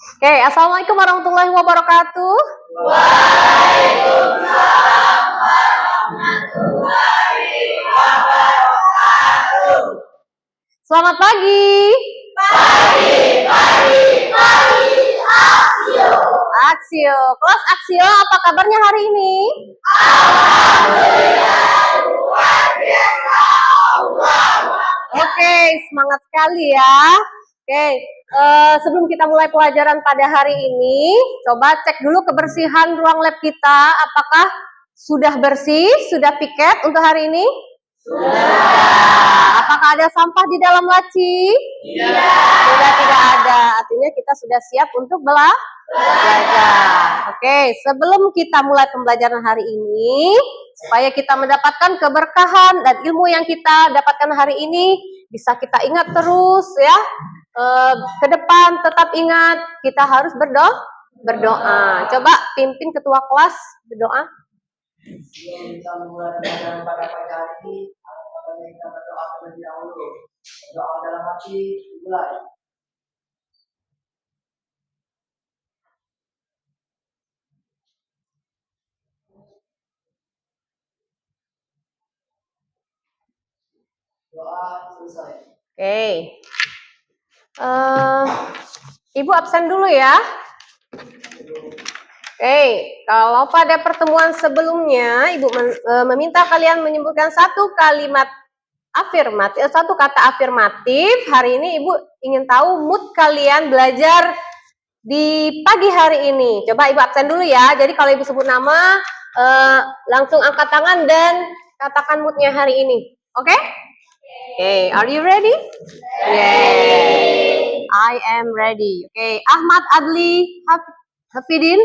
Oke, assalamualaikum warahmatullahi wabarakatuh. Waalaikumsalam warahmatullahi wabarakatuh. Selamat pagi. Pagi, Aksio. Aksio, kelas Aksio, apa kabarnya hari ini? Alhamdulillah, luar biasa. Allah. Oke, semangat sekali ya. Oke, sebelum kita mulai pelajaran pada hari ini, coba cek dulu kebersihan ruang lab kita. Apakah sudah bersih, sudah piket untuk hari ini? Sudah. Apakah ada sampah di dalam laci? Tidak. Sudah tidak ada. Artinya kita sudah siap untuk belajar. Oke, sebelum kita mulai pembelajaran hari ini, supaya kita mendapatkan keberkahan dan ilmu yang kita dapatkan hari ini bisa kita ingat terus ya. Ke depan tetap ingat kita harus berdoa. Coba pimpin ketua kelas berdoa. Sebelum kita mulai pelajaran pada pagi hari ini, kita berdoa terlebih dahulu. Doa dalam hati dimulai. Doa selesai. Oke. Ibu absen dulu ya. Oke, kalau pada pertemuan sebelumnya Ibu meminta kalian menyebutkan satu kalimat afirmatif, satu kata afirmatif. Hari ini Ibu ingin tahu mood kalian belajar di pagi hari ini. Coba Ibu absen dulu ya. Jadi kalau Ibu sebut nama, langsung angkat tangan dan katakan moodnya hari ini. Oke? Okay, are you ready? Yay! I am ready. Okay, Ahmad Adli Hafidin.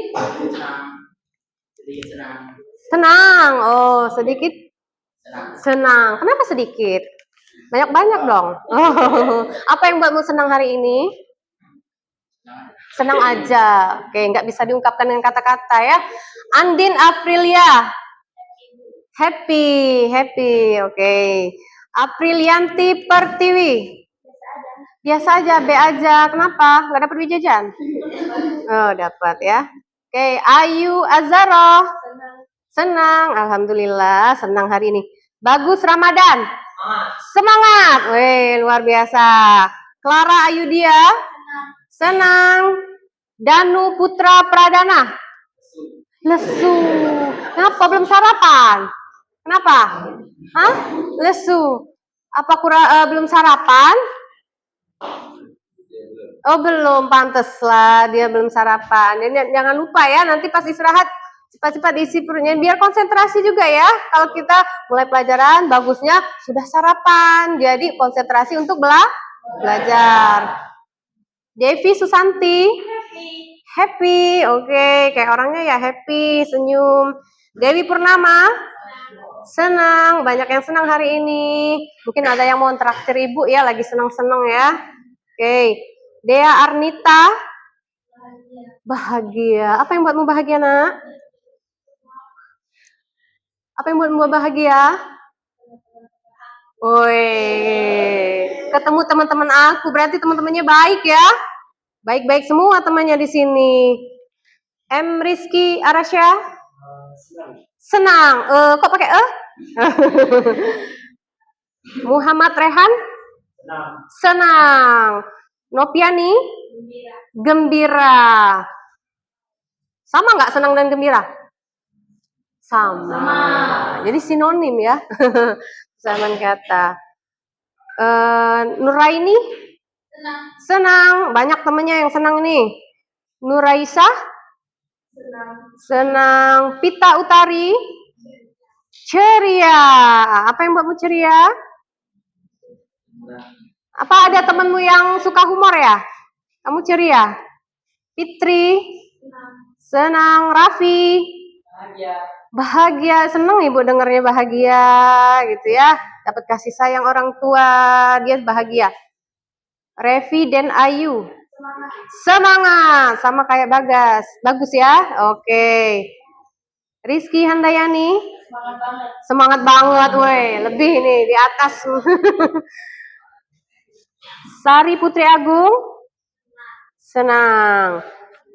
Senang. Oh, sedikit. Senang. Kenapa sedikit? Banyak-banyak dong. Oh, apa yang buatmu senang hari ini? Senang aja. Oke, nggak bisa diungkapkan dengan kata-kata ya. Andin Aprilia. Happy. Oke. Aprilianti Pertiwi. Biasa aja, B aja. Kenapa? Nggak dapat duit jajan? Oh, dapat ya. Oke, Ayu Azaro. Senang. Alhamdulillah, senang hari ini. Bagus Ramadan. Semangat. Weh, luar biasa. Clara Ayudia. Senang. Danu Putra Pradana. Lesu. Kenapa belum sarapan? Kenapa? Hah? Lesu. Apa belum sarapan? Oh belum, pantes lah dia belum sarapan. Dan jangan lupa ya, nanti pas istirahat cepat-cepat isi perutnya biar konsentrasi juga ya. Kalau kita mulai pelajaran bagusnya sudah sarapan. Jadi konsentrasi untuk belajar. Devi Susanti. Happy. Oke, kayak orangnya ya happy, senyum. Dewi Purnama. Senang, banyak yang senang hari ini. Mungkin ada yang mau traktir ibu ya, lagi senang-senang ya. Oke, Dea Arnita. Bahagia. Apa yang buatmu bahagia, nak? Apa yang buatmu bahagia? Woi, ketemu teman-teman aku, berarti teman-temannya baik ya. Baik-baik semua temannya di sini. M. Rizky Arasya. Senang. Kok pakai Muhammad Rehan. Senang. Nopiani. Gembira. Sama nggak senang dan gembira? Sama. Jadi sinonim ya. Zaman kata. Nuraini. Senang. Banyak temennya yang senang nih. Nuraisa. Senang. Pita Utari. Ceria. Apa yang buatmu ceria? Apa ada temanmu yang suka humor ya? Kamu ceria? Fitri. Senang. Raffi. Bahagia. Senang ibu dengarnya bahagia gitu ya. Dapat kasih sayang orang tua, dia bahagia. Revi dan Ayu. Semangat. Sama kayak Bagas. Bagus ya? Oke. Rizky Handayani. Semangat banget, woi. Lebih nih di atas. Sari Putri Agung. Senang.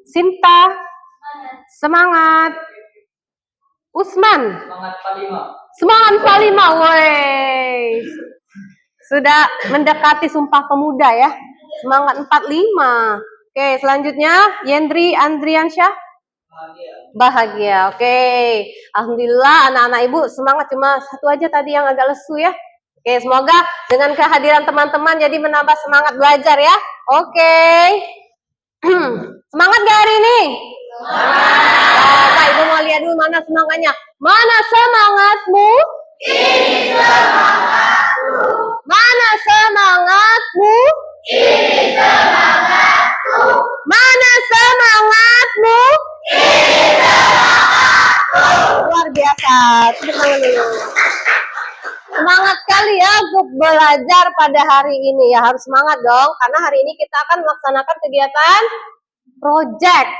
Sinta? Semangat. Usman? Semangat 45. Semangat 45, woi. Sudah mendekati Sumpah Pemuda ya. Semangat 45. Oke, selanjutnya Yendri Andriansyah. Bahagia. Oke. Alhamdulillah anak-anak Ibu semangat, cuma satu aja tadi yang agak lesu ya. Oke, semoga dengan kehadiran teman-teman jadi menambah semangat belajar ya. Oke. Semangat gak hari ini? Kak Ibu mau lihat dulu mana semangatnya. Mana semangatmu? Ini semangatku. Mana semangatmu? Ini semangatku. Mana semangatmu? Ini semangatku. Luar biasa. Tepuk tangan dulu. Semangat sekali ya untuk belajar pada hari ini ya, harus semangat dong karena hari ini kita akan melaksanakan kegiatan project.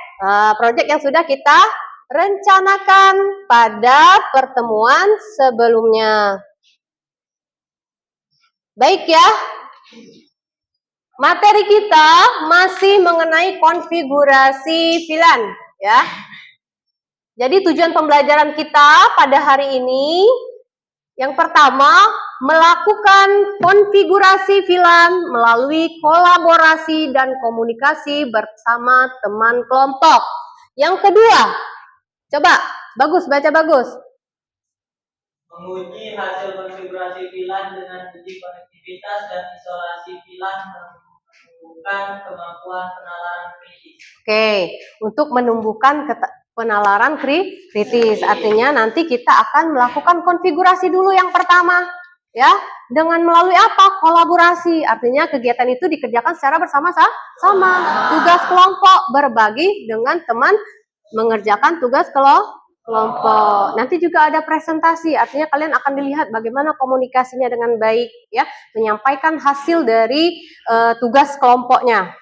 Project yang sudah kita rencanakan pada pertemuan sebelumnya. Baik ya. Materi kita masih mengenai konfigurasi VLAN ya. Jadi tujuan pembelajaran kita pada hari ini yang pertama, melakukan konfigurasi VLAN melalui kolaborasi dan komunikasi bersama teman kelompok. Yang kedua, coba, bagus, baca bagus. Menguji hasil konfigurasi VLAN dengan uji konektivitas dan isolasi VLAN menumbuhkan kemampuan penalaran kritis. Oke, untuk menumbuhkan penalaran kritis, artinya nanti kita akan melakukan konfigurasi dulu yang pertama, ya, dengan melalui apa? Kolaborasi, artinya kegiatan itu dikerjakan secara bersama-sama, tugas kelompok, berbagi dengan teman, mengerjakan tugas kelompok. Nanti juga ada presentasi, artinya kalian akan dilihat bagaimana komunikasinya dengan baik, ya, menyampaikan hasil dari tugas kelompoknya.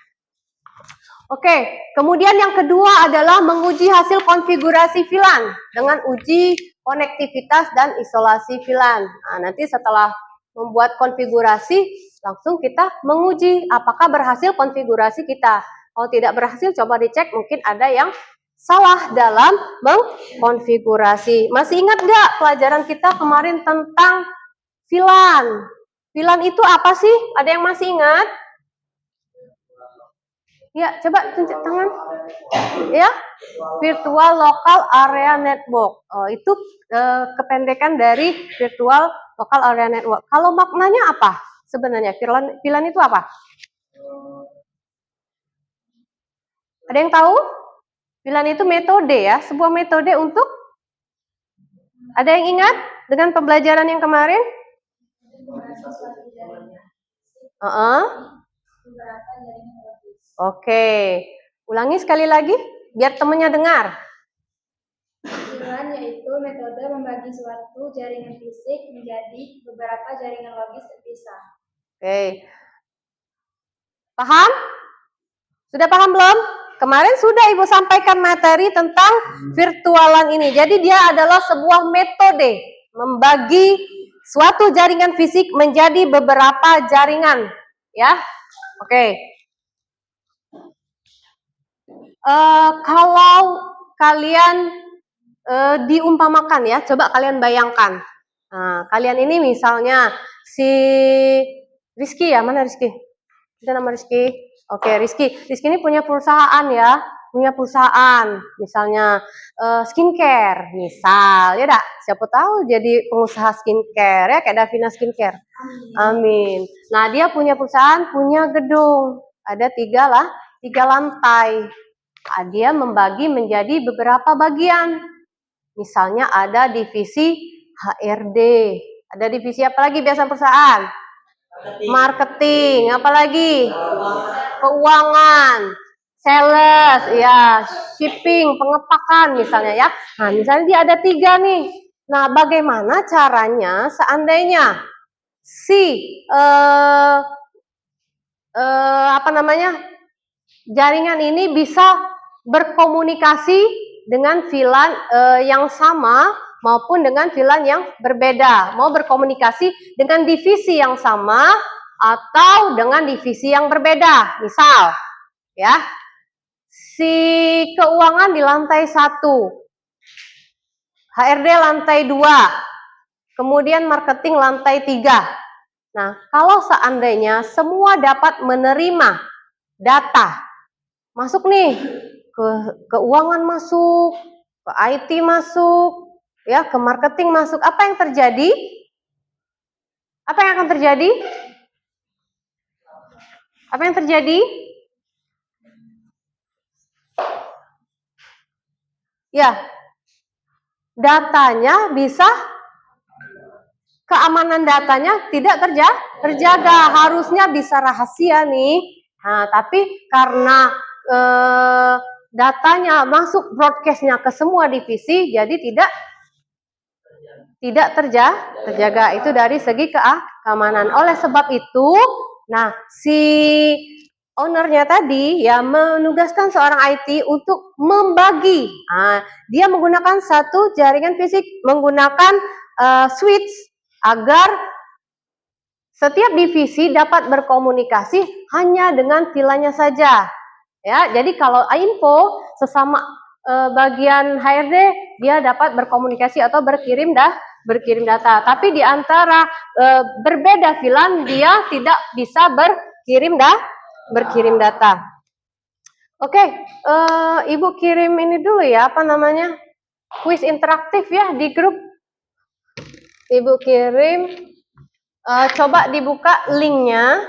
Oke, kemudian yang kedua adalah menguji hasil konfigurasi VLAN dengan uji konektivitas dan isolasi VLAN. Nah, nanti setelah membuat konfigurasi, langsung kita menguji apakah berhasil konfigurasi kita. Kalau tidak berhasil, coba dicek, mungkin ada yang salah dalam mengkonfigurasi. Masih ingat nggak pelajaran kita kemarin tentang VLAN? VLAN itu apa sih? Ada yang masih ingat? Ya, coba tunjuk tangan. Ya, Virtual Local Area Network. Itu kependekan dari Virtual Local Area Network. Kalau maknanya apa sebenarnya? VLAN itu apa? Ada yang tahu? VLAN itu metode ya, sebuah metode untuk. Ada yang ingat dengan pembelajaran yang kemarin? Oke, ulangi sekali lagi biar temennya dengar. VLAN yaitu metode membagi suatu jaringan fisik menjadi beberapa jaringan logis terpisah. Oke, paham? Sudah paham belum? Kemarin sudah Ibu sampaikan materi tentang virtualan ini. Jadi dia adalah sebuah metode membagi suatu jaringan fisik menjadi beberapa jaringan, ya. Oke. Kalau kalian diumpamakan ya, coba kalian bayangkan. Nah, kalian ini misalnya si Rizky ya, mana Rizky? Itu nama Rizky. Oke, Rizky ini punya perusahaan ya, punya perusahaan, misalnya skincare, misal, ya dak? Siapa tahu jadi pengusaha skincare ya, kayak Davina Skincare. Amin. Nah, dia punya perusahaan, punya gedung, ada 3 lantai. Dia membagi menjadi beberapa bagian. Misalnya ada divisi HRD, ada divisi apa lagi biasa perusahaan? Marketing, apa lagi? Keuangan, sales, ya, shipping, pengepakan misalnya ya. Nah, misalnya dia ada 3 nih. Nah, bagaimana caranya seandainya si jaringan ini bisa berkomunikasi dengan VLAN yang sama maupun dengan VLAN yang berbeda. Mau berkomunikasi dengan divisi yang sama atau dengan divisi yang berbeda. Misal, ya, si keuangan di lantai 1, HRD lantai 2, kemudian marketing lantai 3. Nah, kalau seandainya semua dapat menerima data, masuk nih, ke keuangan masuk, ke IT masuk, ya, ke marketing masuk, apa yang terjadi? Apa yang akan terjadi? Apa yang terjadi? Ya, datanya bisa, keamanan datanya tidak terjaga, harusnya bisa rahasia nih. Nah, tapi karena datanya masuk broadcastnya ke semua divisi, jadi tidak terjaga. Itu dari segi keamanan. Oleh sebab itu, nah si ownernya tadi ya menugaskan seorang IT untuk membagi. Nah, dia menggunakan satu jaringan fisik, menggunakan switch agar setiap divisi dapat berkomunikasi hanya dengan VLAN-nya saja. Ya, jadi kalau info sesama bagian HRD dia dapat berkomunikasi atau berkirim data. Tapi di antara berbeda VLAN dia tidak bisa berkirim data. Oke, Ibu kirim ini dulu ya, apa namanya? Kuis interaktif ya di grup. Ibu kirim, coba dibuka linknya.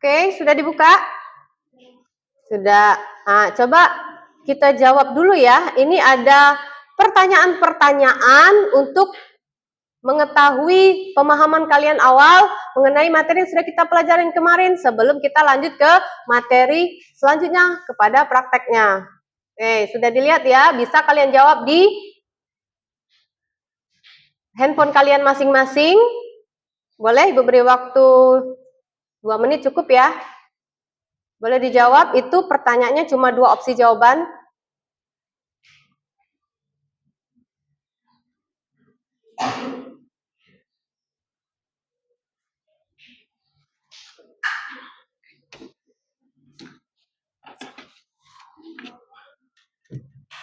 Oke, sudah dibuka? Sudah. Nah, coba kita jawab dulu ya. Ini ada pertanyaan-pertanyaan untuk mengetahui pemahaman kalian awal mengenai materi yang sudah kita pelajarin kemarin sebelum kita lanjut ke materi selanjutnya kepada prakteknya. Oke, sudah dilihat ya. Bisa kalian jawab di handphone kalian masing-masing. Boleh Ibu beri waktu 2 menit cukup ya. Boleh dijawab, itu pertanyaannya cuma 2 opsi jawaban.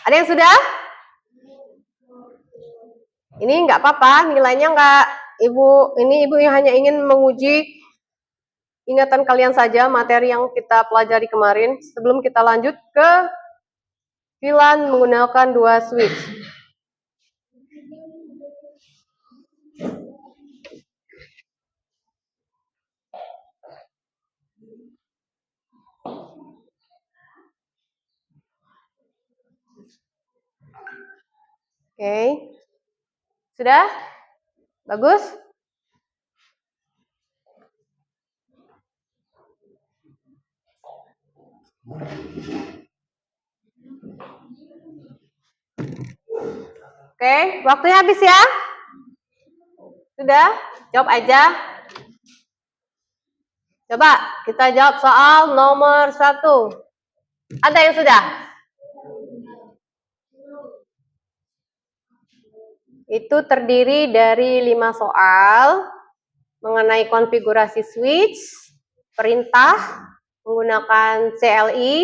Ada yang sudah? Ini nggak apa-apa, nilainya nggak, Ibu, ini Ibu yang hanya ingin menguji ingatan kalian saja materi yang kita pelajari kemarin sebelum kita lanjut ke VLAN menggunakan 2 switch. Oke. Sudah? Bagus? Oke, waktunya habis ya? Sudah? Jawab aja. Coba kita jawab soal nomor 1. Ada yang sudah? Itu terdiri dari 5 soal mengenai konfigurasi switch, perintah menggunakan CLI,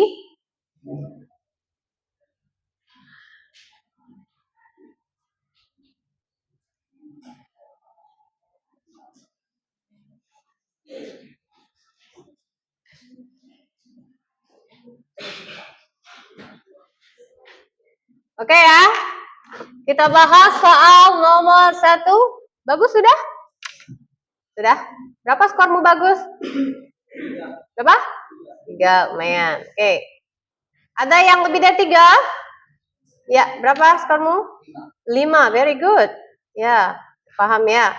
oke ya, kita bahas soal nomor 1. Bagus sudah? Sudah? Berapa skormu Bagus? Berapa? 3, lumayan. Oke. Ada yang lebih dari 3? Ya, berapa skormu? 5, very good. Ya, paham ya.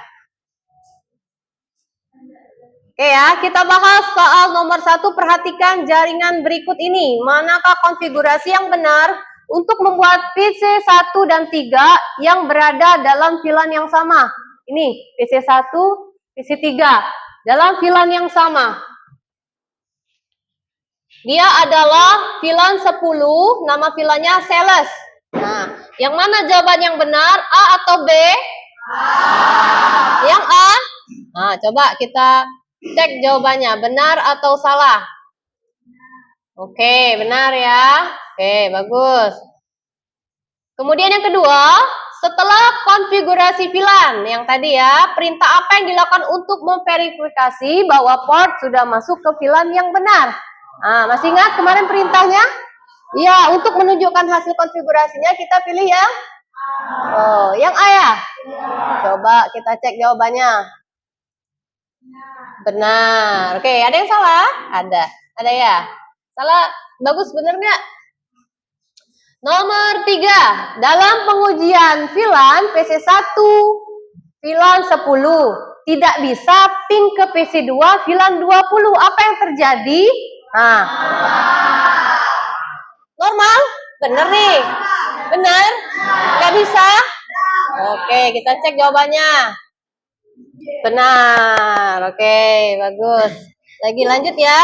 Oke ya, kita bahas soal nomor 1, perhatikan jaringan berikut ini. Manakah konfigurasi yang benar untuk membuat PC 1 dan 3 yang berada dalam VLAN yang sama? Ini, PC 1, PC 3. dalam VLAN yang sama. Dia adalah VLAN 10, nama VLAN-nya sales. Nah, yang mana jawaban yang benar, A atau B? Yang A? Nah, coba kita cek jawabannya, benar atau salah? Oke, benar ya. Oke, bagus. Kemudian yang kedua, setelah konfigurasi VLAN yang tadi ya, perintah apa yang dilakukan untuk memverifikasi bahwa port sudah masuk ke VLAN yang benar? Nah, masih ingat kemarin perintahnya? Iya, untuk menunjukkan hasil konfigurasinya kita pilih yang yang A ya? Coba kita cek jawabannya. Benar. Oke, ada yang salah? Ada. Ada ya? Salah? Bagus, bener nggak? Nomor 3. Dalam pengujian VLAN PC1, VLAN 10 tidak bisa ping ke PC2 VLAN 20. Apa yang terjadi? Nah, normal? Bener nih? Bener? Nggak bisa? Oke, kita cek jawabannya. Benar. Oke, bagus. Lagi lanjut ya.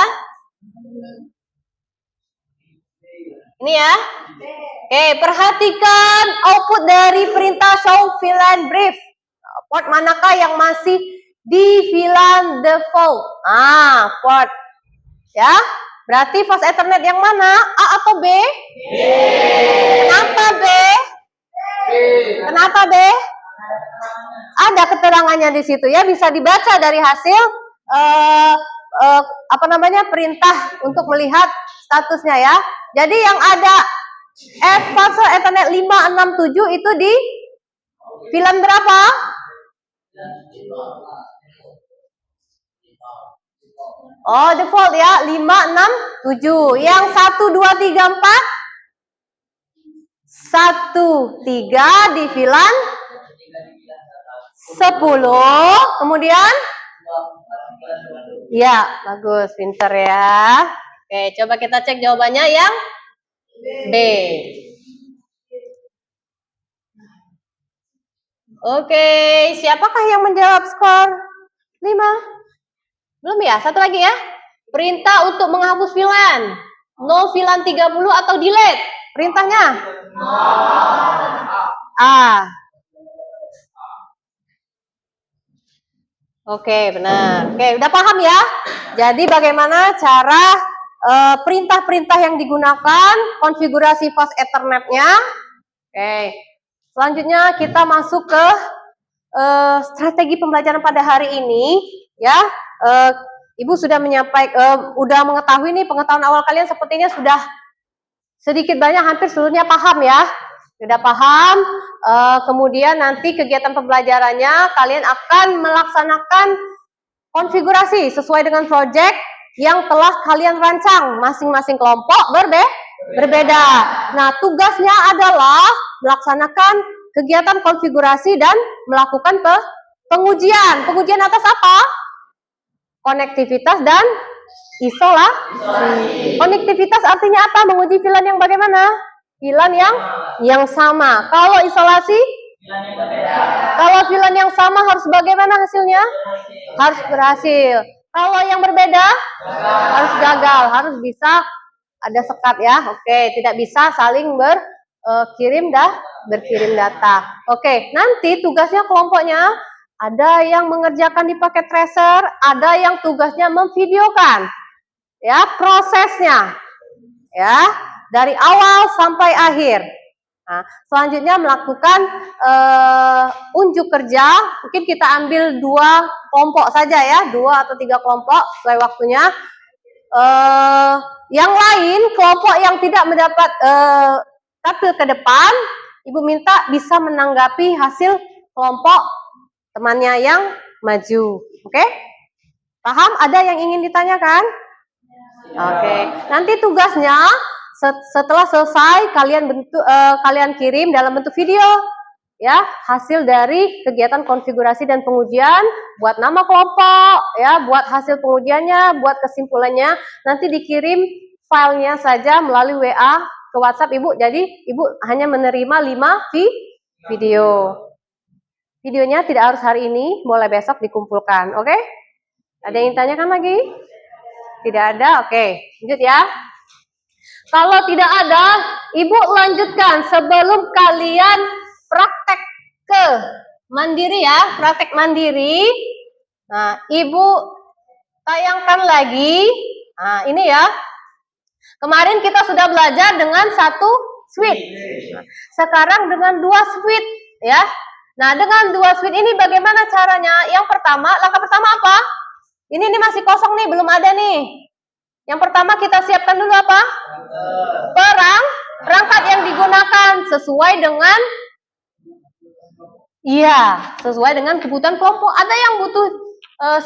Ini ya. Oke, perhatikan output dari perintah show VLAN brief. Port manakah yang masih di VLAN default? Ah, port. Ya, berarti fast Ethernet yang mana? A atau B? B. Kenapa B? Kenapa B? Ada keterangannya di situ ya, bisa dibaca dari hasil perintah untuk melihat statusnya ya. Jadi yang ada fast Ethernet 567 itu di VLAN berapa? Oh, default ya, 567. Yang 1, 2, 3, 4? 1, 3 di VLAN 10. Kemudian? Ya, bagus, pinter ya. Oke, coba kita cek jawabannya yang B. Oke, siapakah yang menjawab skor 5? Belum ya? Satu lagi ya. Perintah untuk menghapus VLAN. No VLAN 30 atau delete. Perintahnya? A. Oke, benar. Oke, udah paham ya? Jadi bagaimana cara perintah-perintah yang digunakan, konfigurasi fast Ethernet-nya. Oke. Selanjutnya kita masuk ke strategi pembelajaran pada hari ini, ya. Ibu sudah udah mengetahui nih, pengetahuan awal kalian sepertinya sudah sedikit banyak hampir seluruhnya paham ya. Sudah paham, kemudian nanti kegiatan pembelajarannya kalian akan melaksanakan konfigurasi sesuai dengan proyek yang telah kalian rancang. Masing-masing kelompok berbeda. Nah, tugasnya adalah melaksanakan kegiatan konfigurasi dan melakukan pengujian. Pengujian atas apa? Konektivitas dan isolasi. Konektivitas artinya apa? Menguji VLAN yang bagaimana? VLAN yang sama. Kalau isolasi? Kalau VLAN yang sama harus bagaimana hasilnya? Harus berhasil. Kalau yang berbeda? Harus gagal. Harus bisa ada sekat ya. Oke, tidak bisa saling berkirim data. Oke, nanti tugasnya kelompoknya ada yang mengerjakan di paket tracer, ada yang tugasnya memvideokan ya prosesnya ya dari awal sampai akhir. Nah, selanjutnya melakukan unjuk kerja. Mungkin kita ambil 2 kelompok saja ya, 2 atau 3 kelompok sesuai waktunya. Yang lain kelompok yang tidak mendapat tampil ke depan, ibu minta bisa menanggapi hasil kelompok temannya yang maju. Oke? Paham? Ada yang ingin ditanyakan? Oke. Nanti tugasnya setelah selesai kalian kirim dalam bentuk video ya, hasil dari kegiatan konfigurasi dan pengujian, buat nama kelompok ya, buat hasil pengujiannya, buat kesimpulannya, nanti dikirim filenya saja melalui WA ke WhatsApp Ibu. Jadi Ibu hanya menerima 5 video. Videonya tidak harus hari ini, mulai besok dikumpulkan, oke? Ada yang tanyakan lagi? Tidak ada? Oke, lanjut ya. Kalau tidak ada, Ibu lanjutkan sebelum kalian praktek ke mandiri ya, praktek mandiri. Nah, Ibu tayangkan lagi. Nah, ini ya. Kemarin kita sudah belajar dengan satu switch. Sekarang dengan dua switch ya. Nah, dengan dua switch ini bagaimana caranya? Yang pertama, langkah pertama apa? Ini masih kosong nih, belum ada nih. Yang pertama kita siapkan dulu apa? Perangkat yang digunakan sesuai dengan sesuai dengan kebutuhan kelompok. Ada yang butuh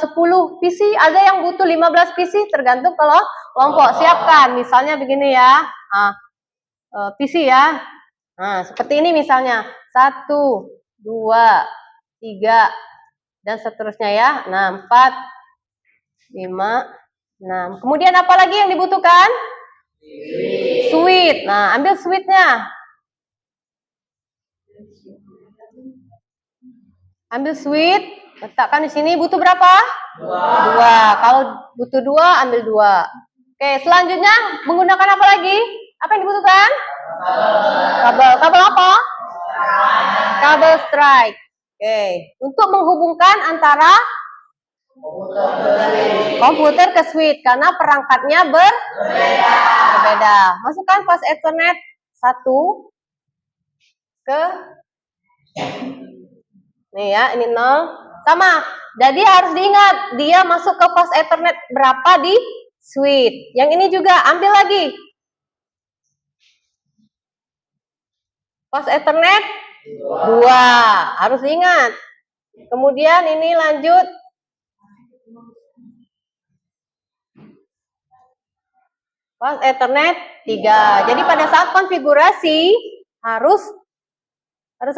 10 PC, ada yang butuh 15 PC, tergantung kalau kelompok. Siapkan, misalnya begini ya. PC ya. Nah, seperti ini misalnya. 1, 2, 3, dan seterusnya ya. Nah, 4, 5, 6. Kemudian apa lagi yang dibutuhkan? Switch. Nah, ambil switchnya. Ambil switch, letakkan di sini. Butuh berapa? 2. Kalau butuh 2, ambil 2. Oke, selanjutnya menggunakan apa lagi? Apa yang dibutuhkan? Kabel. Kabel apa? Kabel strike. Oke, untuk menghubungkan antara komputer ke switch karena perangkatnya berbeda. Masukkan flash Ethernet 1 ke nih ya, ini 0 sama. Jadi harus diingat dia masuk ke flash Ethernet berapa di switch. Yang ini juga ambil lagi. Flash Ethernet 2 harus diingat. Kemudian ini lanjut flash Ethernet 3. Jadi pada saat konfigurasi harus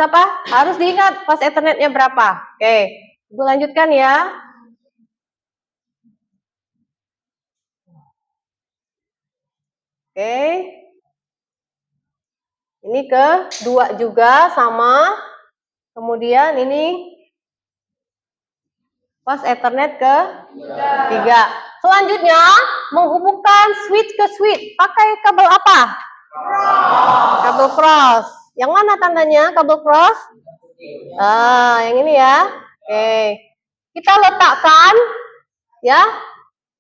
apa? Harus diingat flash Ethernetnya berapa. Oke, Ibu lanjutkan ya. Oke. Ini ke 2 juga sama. Kemudian ini flash Ethernet ke 3. Selanjutnya menghubungkan switch ke switch. Pakai kabel apa? Kabel cross. Yang mana tandanya kabel cross? Yang ini ya. Oke. Kita letakkan ya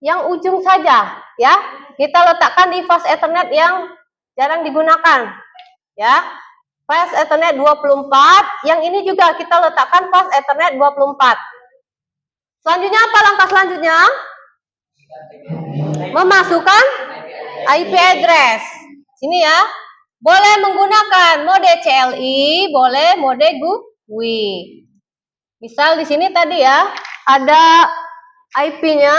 yang ujung saja ya. Kita letakkan di flash Ethernet yang jarang digunakan. Ya. Flash Ethernet 24, yang ini juga kita letakkan flash Ethernet 24. Selanjutnya apa langkah selanjutnya? Memasukkan IP address. Sini ya. Boleh menggunakan mode CLI, boleh mode GUI. Misal di sini tadi ya, ada IP-nya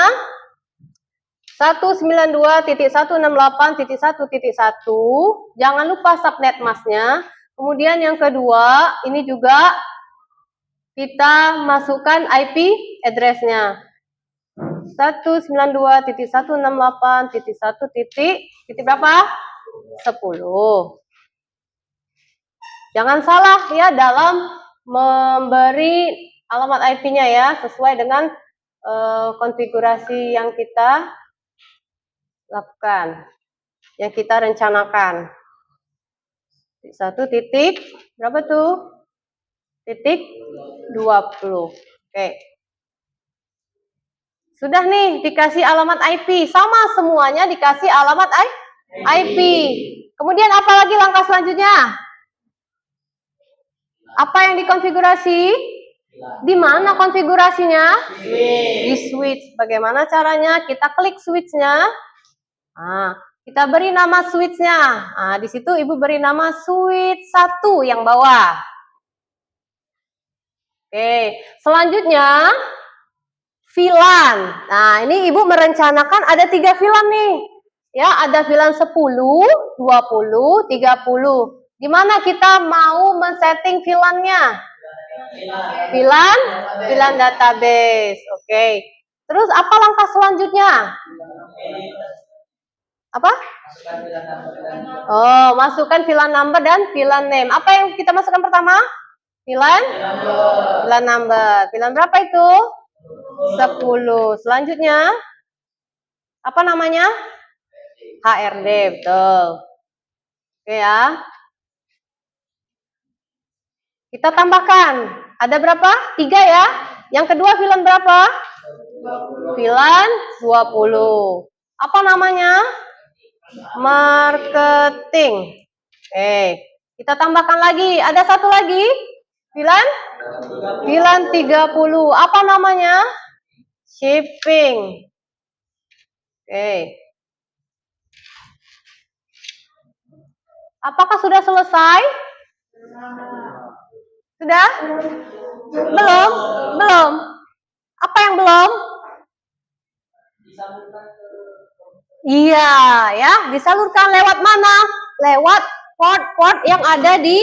192.168.1.1. Jangan lupa subnet masknya. Kemudian yang kedua, ini juga kita masukkan IP address-nya. 192.168.1. Berapa? 10. Jangan salah ya dalam memberi alamat IP-nya ya, sesuai dengan konfigurasi yang kita lakukan, yang kita rencanakan. 1 titik berapa tuh? Titik 20. Oke. Sudah nih dikasih alamat IP, sama semuanya dikasih alamat IP. Kemudian apa lagi langkah selanjutnya? Apa yang dikonfigurasi? Di mana konfigurasinya? Di switch. Bagaimana caranya? Kita klik switch-nya. Nah, kita beri nama switch-nya. Nah, di situ Ibu beri nama switch 1 yang bawah. Oke, selanjutnya VLAN. Nah, ini Ibu merencanakan ada 3 VLAN nih. Ya, ada VLAN 10, 20, 30. Di mana kita mau men-setting VLAN-nya? VLAN database. Oke. Terus apa langkah selanjutnya? Apa? Oh, masukkan VLAN number dan VLAN name. Apa yang kita masukkan pertama? VLAN number. VLAN berapa itu? 10. Selanjutnya, apa namanya? HRD, betul. Oke ya. Kita tambahkan. Ada berapa? 3 ya. Yang kedua VLAN berapa? VLAN 20. Apa namanya? Marketing. Oke. Kita tambahkan lagi. Ada satu lagi. VLAN 30. Apa namanya? Shipping. Oke. Apakah sudah selesai? Sudah? Belum? Belum. Apa yang belum? Iya, ya, disalurkan lewat mana? Lewat port-port yang ada di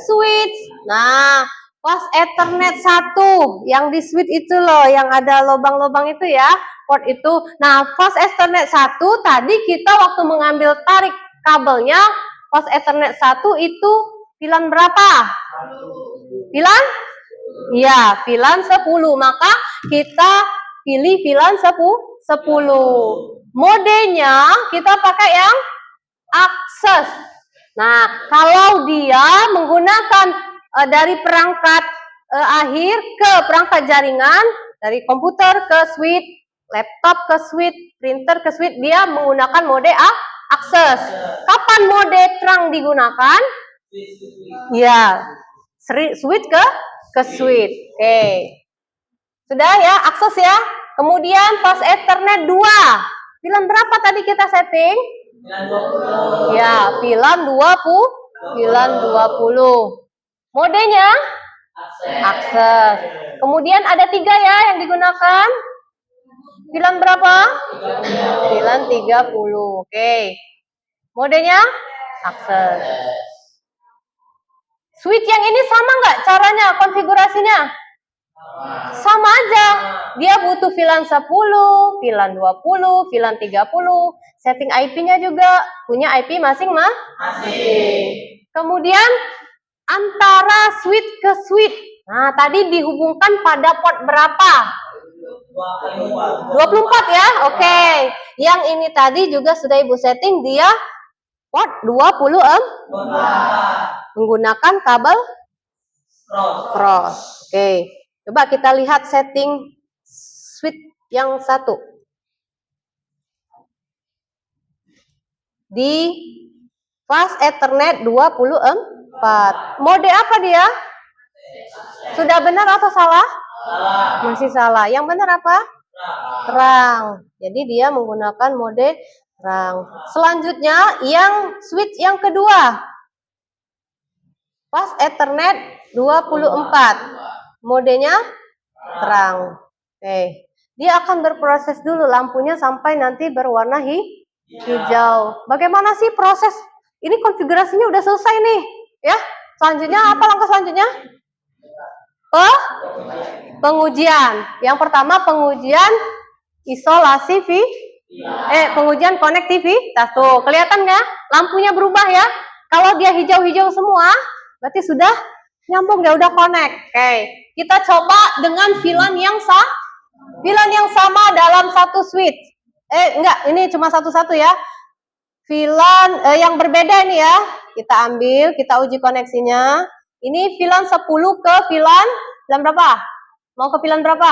switch. Nah, pas Ethernet 1 yang di switch itu loh, yang ada lubang-lubang itu ya, port itu. Nah, pas Ethernet 1 tadi kita waktu mengambil tarik kabelnya, pas Ethernet 1 itu VLAN berapa? VLAN? Iya, VLAN 10. Maka kita pilih VLAN 10. Modenya kita pakai yang akses. Nah, kalau dia menggunakan dari perangkat akhir ke perangkat jaringan, dari komputer ke switch, laptop ke switch, printer ke switch, dia menggunakan mode akses. Kapan mode terang digunakan? Ya, switch ke switch. Oke. Sudah ya, akses ya. Kemudian pas Ethernet 2. VLAN berapa tadi kita setting? Ya, VLAN 20. Modenya? Akses. Kemudian ada 3 ya yang digunakan. VLAN berapa? VLAN 30. Oke. Modenya? Akses. Switch yang ini sama nggak caranya, konfigurasinya? Sama aja. Dia butuh VLAN 10, VLAN 20, VLAN 30. Setting IP-nya juga punya IP masing-masing. Kemudian antara switch ke switch. Nah, tadi dihubungkan pada port berapa? 24 ya? Oke. Yang ini tadi juga sudah Ibu setting, dia port 24. Menggunakan kabel cross. Oke. Coba kita lihat setting switch yang satu. Di fast Ethernet 24. Mode apa dia? Sudah benar atau salah? Masih salah. Yang benar apa? Terang. Jadi dia menggunakan mode terang. Selanjutnya yang switch yang kedua. Fast Ethernet 24. Modenya terang. Oke. Dia akan berproses dulu lampunya sampai nanti berwarna hijau. Bagaimana sih proses? Ini konfigurasinya udah selesai nih, ya. Selanjutnya apa langkah selanjutnya? Pengujian. Yang pertama pengujian isolasi pengujian konektivitas. Tuh, kelihatan nggak? Lampunya berubah ya. Kalau dia hijau-hijau semua, berarti sudah nyambung ya, udah connect. Oke. Kita coba dengan VLAN yang sama dalam satu switch. Enggak, ini cuma satu-satu ya. VLAN yang berbeda ini ya. Kita ambil, kita uji koneksinya. Ini VLAN 10 ke VLAN berapa? Mau ke VLAN berapa?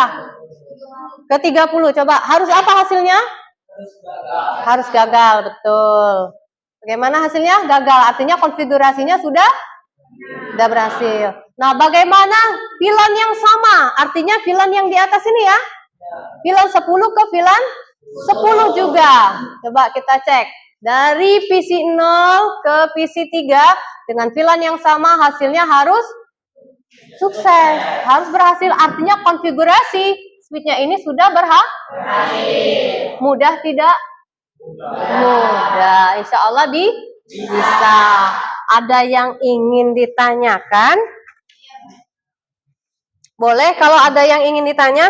Ke 30. Coba, harus apa hasilnya? Harus gagal, betul. Bagaimana hasilnya? Gagal, artinya konfigurasinya sudah berhasil. Nah, bagaimana VLAN yang sama? Artinya VLAN yang di atas ini ya. VLAN 10 ke VLAN 10 juga. Coba kita cek. Dari PC 0 ke PC 3 dengan VLAN yang sama, hasilnya harus sukses, harus berhasil. Artinya konfigurasi switch-nya ini sudah berhasil. Mudah tidak? Mudah. Insya Allah bisa. Ada yang ingin ditanyakan? Boleh kalau ada yang ingin ditanya?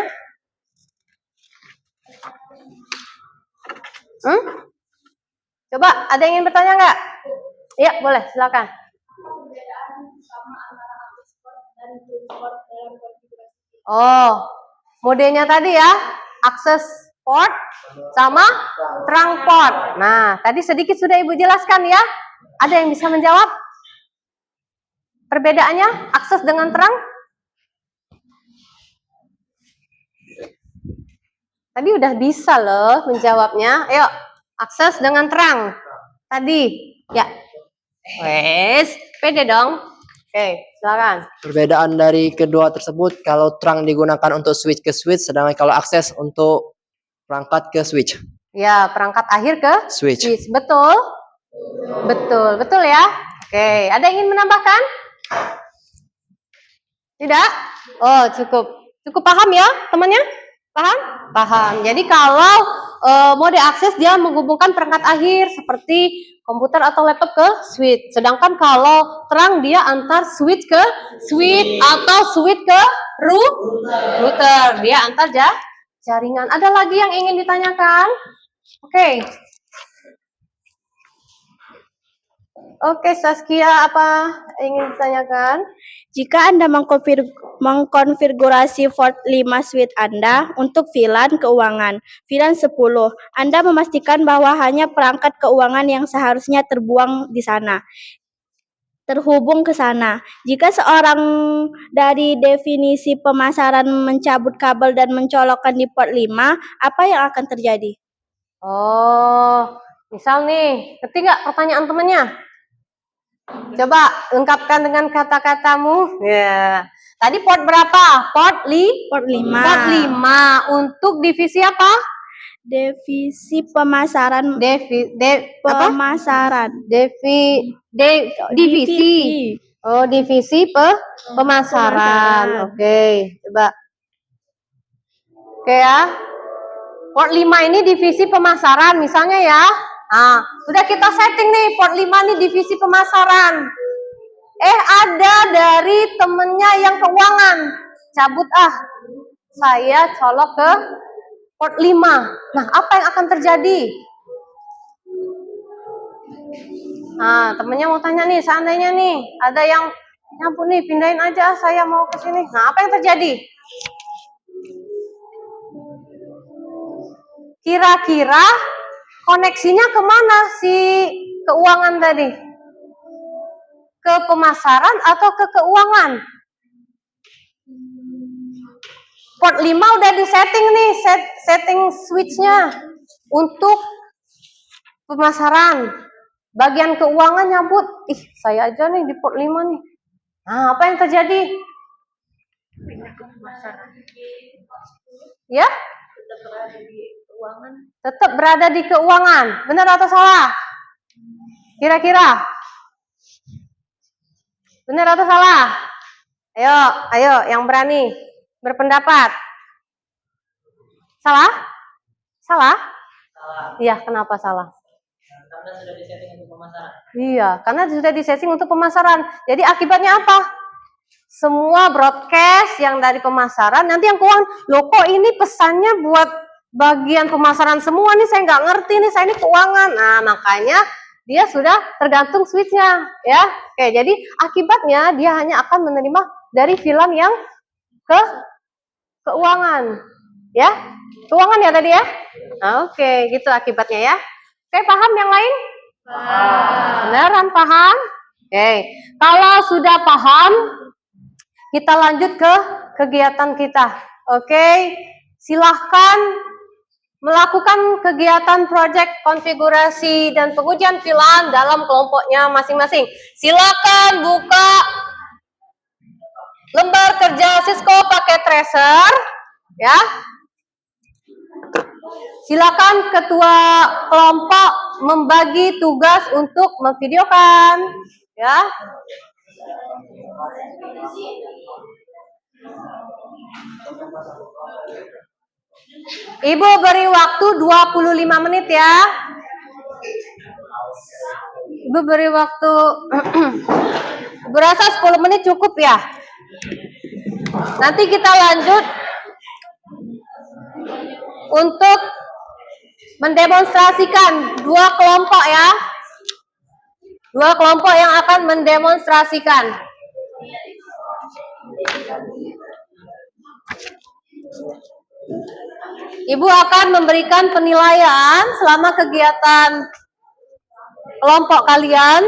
Coba, ada yang ingin bertanya nggak? Iya, boleh, silakan. Oh, modenya tadi ya, akses port sama terang port. Nah, tadi sedikit sudah Ibu jelaskan ya. Ada yang bisa menjawab? Perbedaannya akses dengan terang? Tadi udah bisa loh menjawabnya. Ayo, akses dengan terang. Tadi, ya. Wes, pede dong. Oke, silakan. Perbedaan dari kedua tersebut, kalau terang digunakan untuk switch ke switch, sedangkan kalau akses untuk perangkat ke switch. Ya, perangkat akhir ke Switch. Betul? Betul, betul ya. Oke, ada yang ingin menambahkan? Tidak? Oh, cukup. Cukup paham ya, temannya? Paham? Paham. Jadi kalau mode akses dia menghubungkan perangkat akhir seperti komputer atau laptop ke switch. Sedangkan kalau terang dia antar switch ke switch atau switch ke router. Dia antar jaringan. Ada lagi yang ingin ditanyakan? Oke. Oke, Saskia, apa ingin ditanyakan? Jika Anda mengkonfigurasi port 5 switch Anda untuk VLAN keuangan, VLAN 10, Anda memastikan bahwa hanya perangkat keuangan yang seharusnya terhubung ke sana. Jika seorang dari definisi pemasaran mencabut kabel dan mencolokkan di port 5, apa yang akan terjadi? Oh, misal nih, ngerti nggak pertanyaan temannya? Coba lengkapkan dengan kata-katamu. Ya. Tadi port berapa? Port 5. Port 5. Port 5. Untuk divisi apa? Divisi pemasaran. Pemasaran. Divisi. Oh, divisi pemasaran. Oke, coba. Oke ya. Port 5 ini divisi pemasaran misalnya ya. Nah, sudah kita setting nih port 5 nih divisi pemasaran. Ada dari temennya yang keuangan. Cabut saya colok ke port 5. Nah, apa yang akan terjadi? Nah, temennya mau tanya nih, seandainya nih ada yang nyambut nih, pindahin aja saya mau ke sini. Nah, apa yang terjadi? Kira-kira koneksinya kemana si keuangan tadi? Ke pemasaran atau ke keuangan? Port 5 udah disetting nih, setting switch-nya untuk pemasaran. Bagian keuangan nyabut, saya aja nih di port 5 nih. Nah, apa yang terjadi? Ya? Tetap berada di keuangan. Benar atau salah? Kira-kira? Benar atau salah? Ayo, yang berani berpendapat. Salah? Salah? Iya, kenapa salah? Karena sudah disetting untuk pemasaran. Iya, karena sudah disetting untuk pemasaran. Jadi akibatnya apa? Semua broadcast yang dari pemasaran, nanti yang keuangan, loh kok ini pesannya buat bagian pemasaran semua nih, saya nggak ngerti nih, saya ini keuangan. Nah, makanya dia sudah tergantung switch-nya, ya. Oke, jadi akibatnya dia hanya akan menerima dari VLAN yang ke keuangan, ya. Keuangan ya tadi ya? Nah, oke, gitu akibatnya ya. Oke, paham yang lain? Beneran paham? Oke, kalau sudah paham, kita lanjut ke kegiatan kita. Oke, silahkan melakukan kegiatan proyek konfigurasi dan pengujian VLAN dalam kelompoknya masing-masing. Silakan buka lembar kerja Cisco pakai tracer, ya. Silakan ketua kelompok membagi tugas untuk memvideokan, ya. Ibu beri waktu 25 menit ya. Ibu beri waktu berasa 10 menit cukup ya. Nanti kita lanjut untuk mendemonstrasikan dua kelompok ya. Dua kelompok yang akan mendemonstrasikan. Ibu akan memberikan penilaian selama kegiatan kelompok kalian.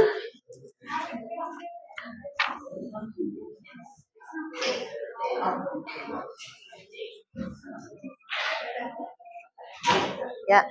Ya.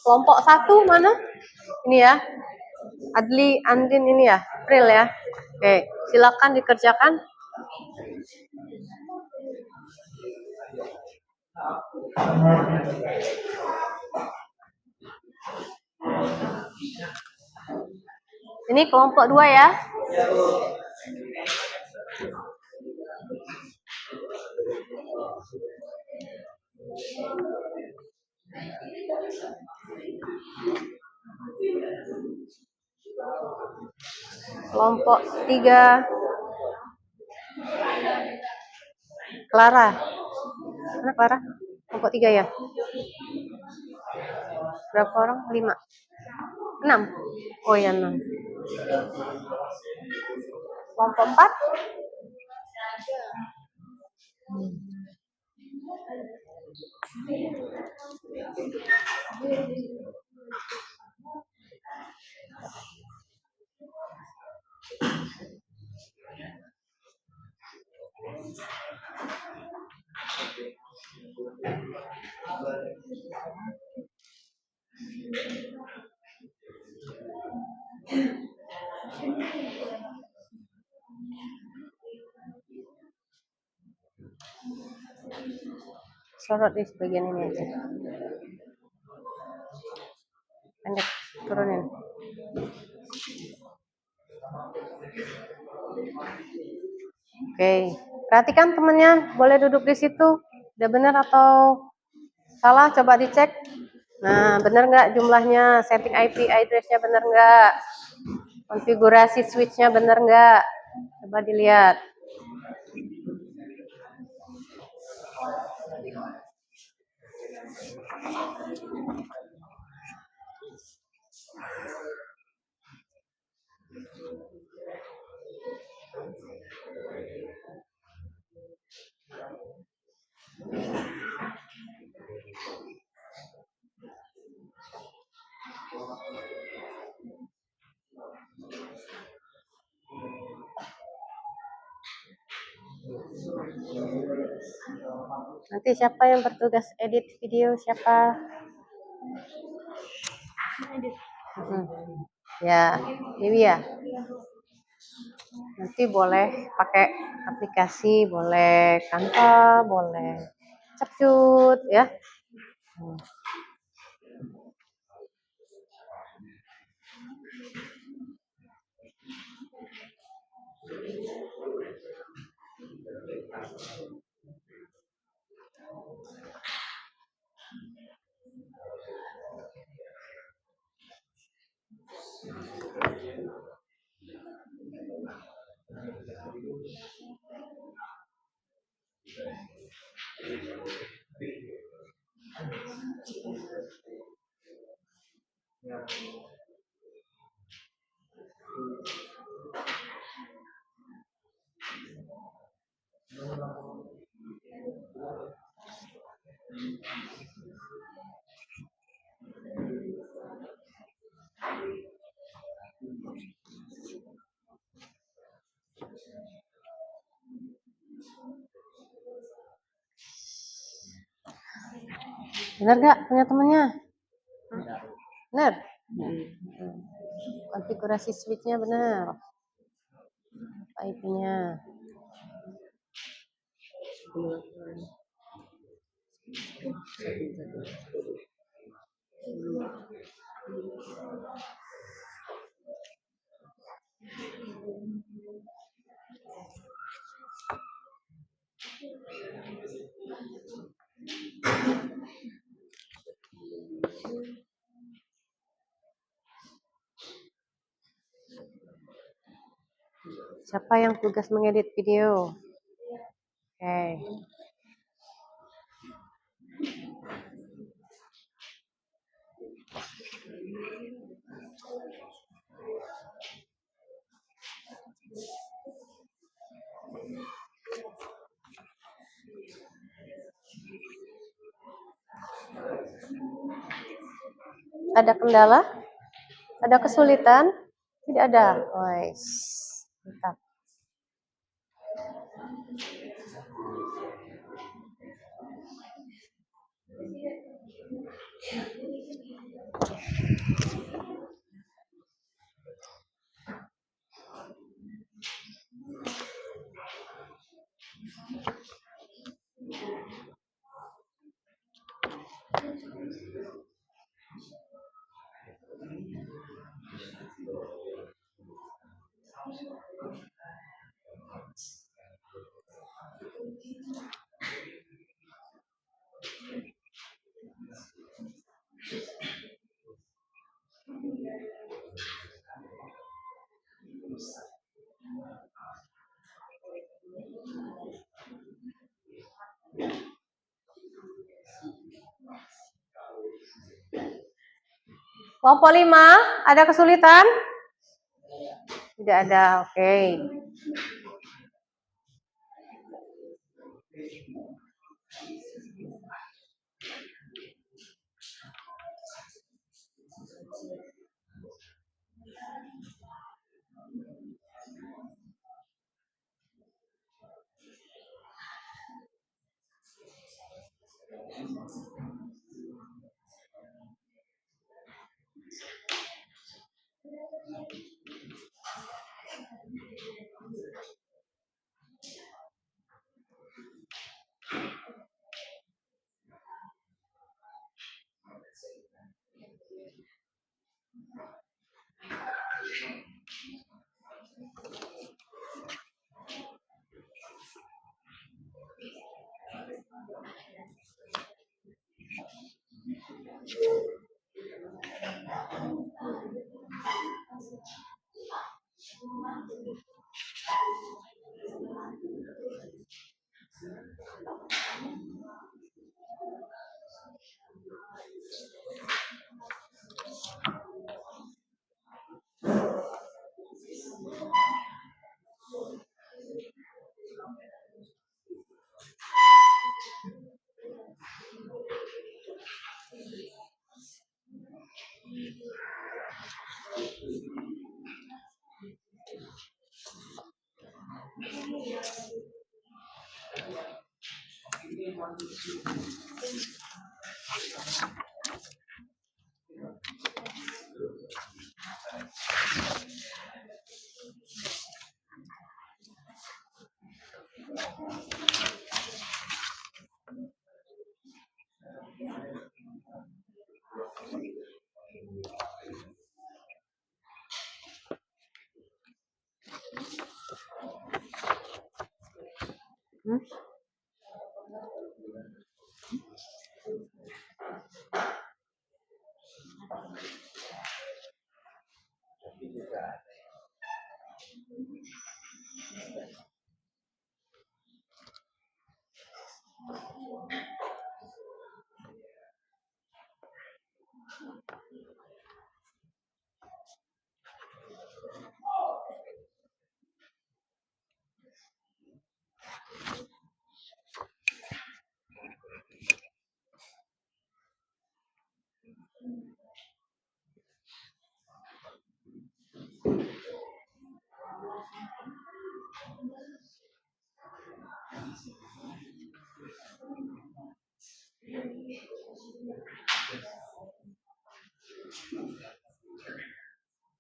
Kelompok 1 mana? Ini ya. Adli, Andin ini ya, April ya. Oke, silakan dikerjakan. Ini kelompok 2 ya. Kelompok 3. Clara. Mana Clara? Kelompok 3 ya. Berapa orang? 5. 6. Oh ya 6. Kelompok 4. Sorot di bagian ini aja. Pendek, turunin. Oke, perhatikan temennya, boleh duduk di situ. Udah benar atau salah? Coba dicek. Nah, benar nggak jumlahnya? Setting IP address-nya benar nggak? Konfigurasi switch-nya benar nggak? Coba dilihat. Nanti siapa yang bertugas edit video? Siapa? Ya, Dewi ya. Nanti boleh pakai aplikasi, boleh Canva, boleh Capcut ya. Benar nggak punya temennya? Benar. Konfigurasi switch-nya benar. IP-nya. Siapa yang tugas mengedit video? Oke. Ada kendala? Ada kesulitan? Tidak ada. Wais. Mantap. Kelompok 5, ada kesulitan? Tidak ada, oke.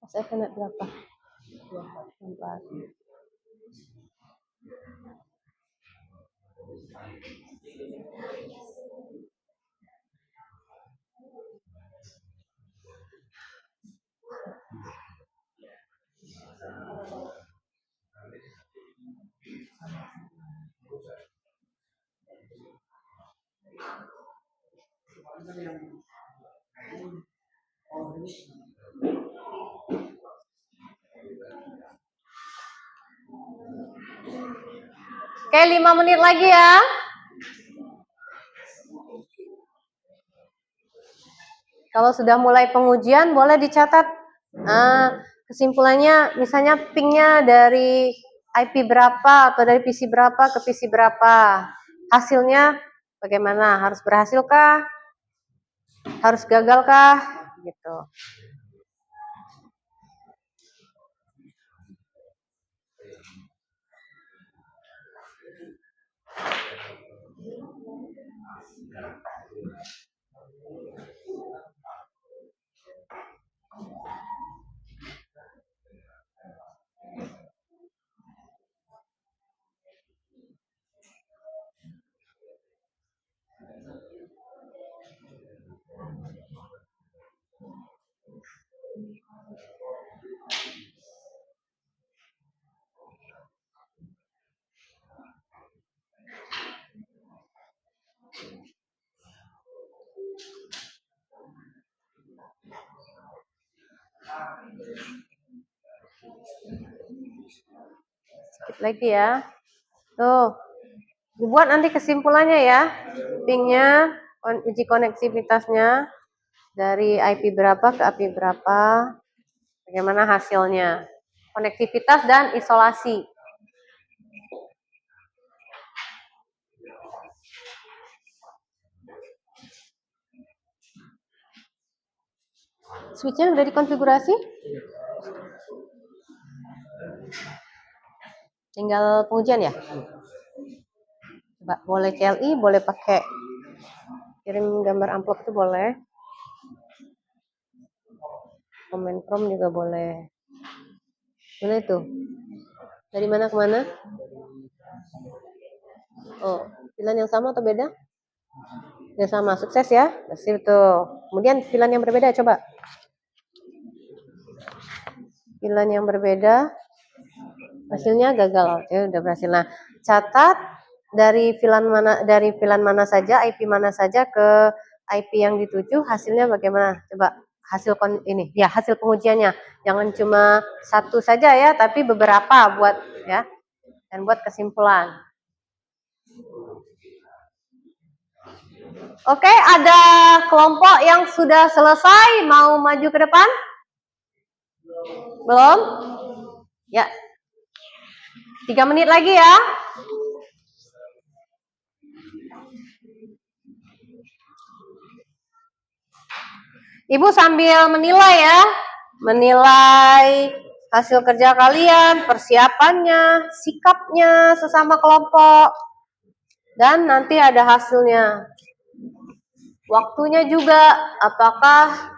Saya kena berapa? 4. Oke, 5 menit lagi ya. Kalau sudah mulai pengujian, boleh dicatat kesimpulannya, misalnya pingnya dari IP berapa atau dari PC berapa ke PC berapa. Hasilnya bagaimana? Harus berhasilkah? Harus gagalkah? Gitu. Sedikit lagi ya. Tuh, dibuat nanti kesimpulannya ya. Pingnya, uji konektivitasnya dari IP berapa ke IP berapa, bagaimana hasilnya. Konektivitas dan isolasi. Switch-nya udah dikonfigurasi? Tinggal pengujian ya? Coba, boleh CLI, boleh pakai kirim gambar amplop itu boleh. Comment from juga boleh. Mana itu? Dari mana ke mana? Oh, pilihan yang sama atau beda? Yang sama, sukses ya. Berhasil tuh. Kemudian pilihan yang berbeda, coba. Pilihan yang berbeda, hasilnya gagal. Ya, udah berhasil. Nah, catat dari VLAN mana saja, IP mana saja ke IP yang dituju, hasilnya bagaimana? Coba hasil hasil pengujiannya. Jangan cuma satu saja ya, tapi beberapa buat ya, dan buat kesimpulan. Oke, ada kelompok yang sudah selesai, mau maju ke depan? Belum? Ya. 3 menit lagi ya. Ibu sambil menilai ya. Menilai hasil kerja kalian, persiapannya, sikapnya sesama kelompok. Dan nanti ada hasilnya. Waktunya juga, apakah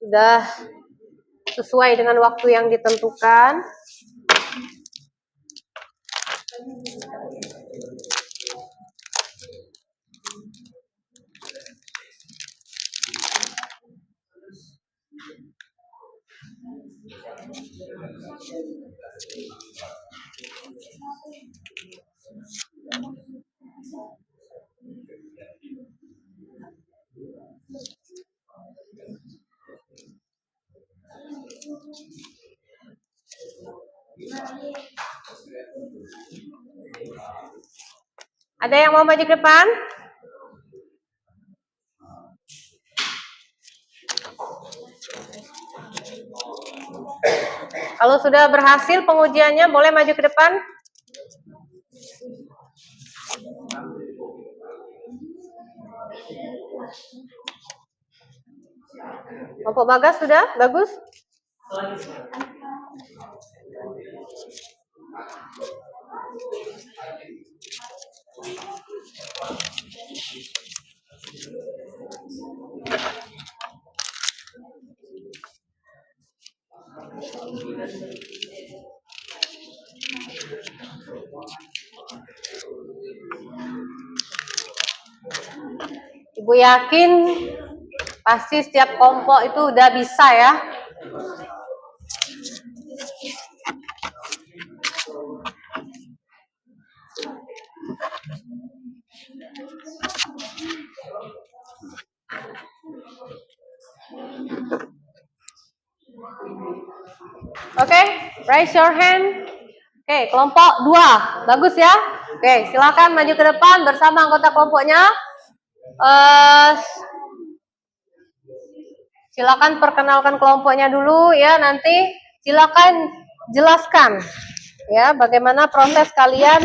sudah sesuai dengan waktu yang ditentukan? Ada yang mau maju ke depan? Kalau sudah berhasil pengujiannya, boleh maju ke depan? Kelompok Bagas sudah? Bagus? Ibu yakin pasti setiap kelompok itu udah bisa ya. Oke, raise your hand. Oke, Oke, kelompok 2. Bagus ya. Oke, silakan maju ke depan bersama anggota kelompoknya. Silakan perkenalkan kelompoknya dulu ya, nanti silakan jelaskan ya bagaimana proses kalian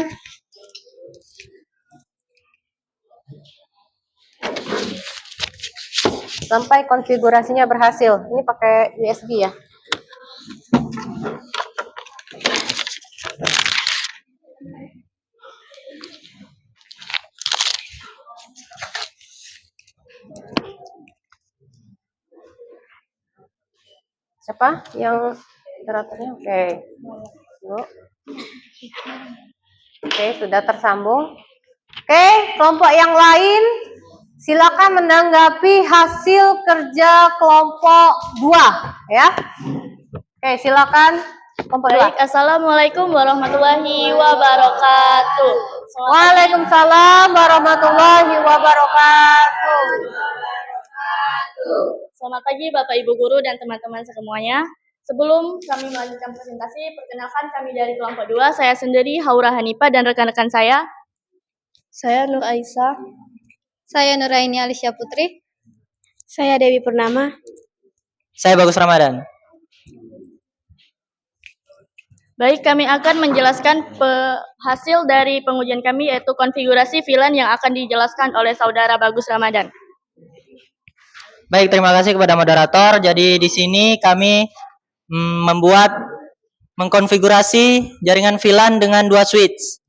sampai konfigurasinya berhasil. Ini pakai USB ya. Siapa yang moderatornya? Oke. Yuk. Oke, sudah tersambung. Oke, kelompok yang lain silakan menanggapi hasil kerja kelompok 2 ya. Oke, silakan kelompok 2. Baik, Assalamualaikum warahmatullahi wabarakatuh. Waalaikumsalam warahmatullahi wabarakatuh. Selamat pagi Bapak Ibu Guru dan teman-teman semuanya. Sebelum kami melanjutkan presentasi, perkenalkan kami dari kelompok 2. Saya sendiri Haura Hanifa dan rekan-rekan saya. Saya Nur Aisyah. Saya Nuraini Alisya Putri. Saya Dewi Purnama. Saya Bagus Ramadan. Baik, kami akan menjelaskan hasil dari pengujian kami, yaitu konfigurasi VLAN yang akan dijelaskan oleh Saudara Bagus Ramadan. Baik, terima kasih kepada moderator. Jadi di sini kami mengkonfigurasi jaringan VLAN dengan 2 switch.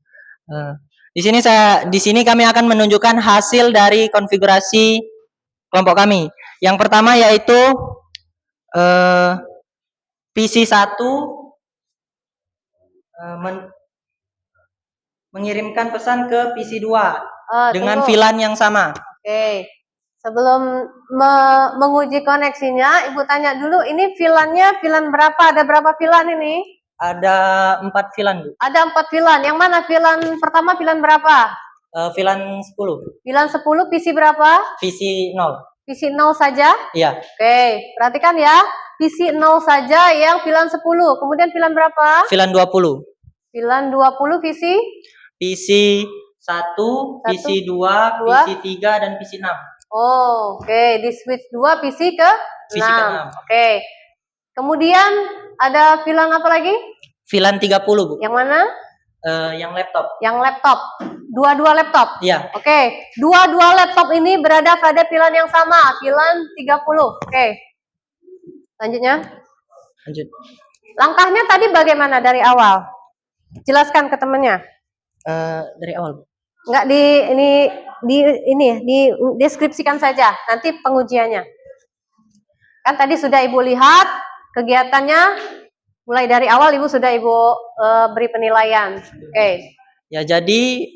Di sini kami akan menunjukkan hasil dari konfigurasi kelompok kami. Yang pertama yaitu PC1 mengirimkan pesan ke PC2 dengan VLAN yang sama. Oke. Sebelum menguji koneksinya, Ibu tanya dulu, ini VLAN-nya VLAN berapa? Ada berapa VLAN ini? Ada 4 VLAN, Bu. Ada 4 VLAN. Yang mana VLAN pertama VLAN berapa? VLAN 10. VLAN 10, PC berapa? PC 0. PC 0 saja? Iya. Oke, perhatikan ya. PC 0 saja yang VLAN 10. Kemudian VLAN berapa? VLAN 20. VLAN 20 PC 1, PC 2, PC 3, dan PC 6. Oh, oke. Di switch 2 PC ke 6. PC ke 6. Oke. Kemudian ada VLAN apa lagi? VLAN 30, Bu. Yang mana? Yang laptop. Yang laptop. Dua-dua laptop. Iya. Oke. Dua-dua laptop ini berada pada VLAN yang sama, VLAN 30. Oke. Lanjutnya. Lanjut. Langkahnya tadi bagaimana dari awal? Jelaskan ke temannya. Dari awal, Bu. Enggak deskripsikan saja nanti pengujiannya. Kan tadi sudah Ibu lihat kegiatannya, mulai dari awal Ibu sudah Ibu beri penilaian. Oke. Ya, jadi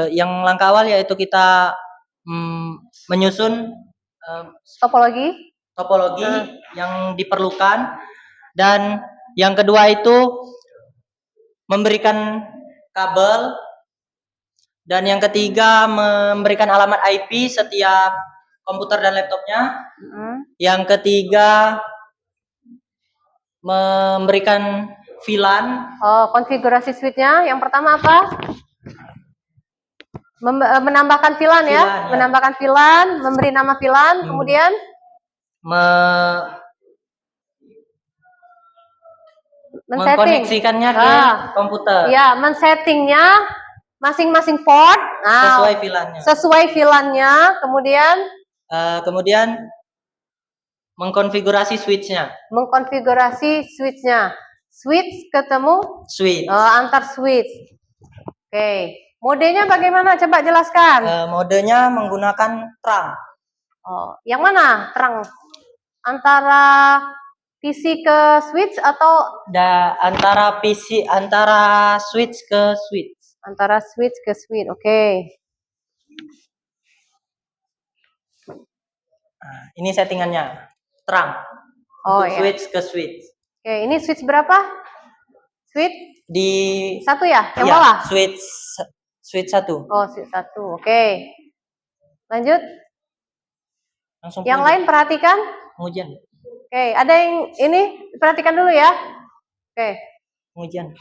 yang langkah awal yaitu kita menyusun Topologi. yang diperlukan, dan yang kedua itu memberikan kabel, dan yang ketiga memberikan alamat IP setiap komputer dan laptopnya. Yang ketiga memberikan VLAN. Konfigurasi switch-nya yang pertama apa? Menambahkan VLAN ya? Menambahkan VLAN, memberi nama VLAN, kemudian mengkoneksikannya ke komputer. Ya, men-settingnya masing-masing port. Nah, sesuai VLAN-nya. Kemudian mengkonfigurasi switch-nya. Switch ketemu switch. Antar switch. Oke. Modenya bagaimana? Coba jelaskan. Modenya menggunakan terang. Yang mana terang? Antara PC ke switch atau antara switch ke switch. Antara switch ke switch. Oke. Ini settingannya. Terang. Switch ke switch. Oke, ini switch berapa? Switch di 1 ya? Yang bawah? Switch 1. Switch 1. Oke. Lanjut. Langsung yang lain perhatikan. Pengujian. Oke, ada yang ini perhatikan dulu ya. Oke. Pengujian.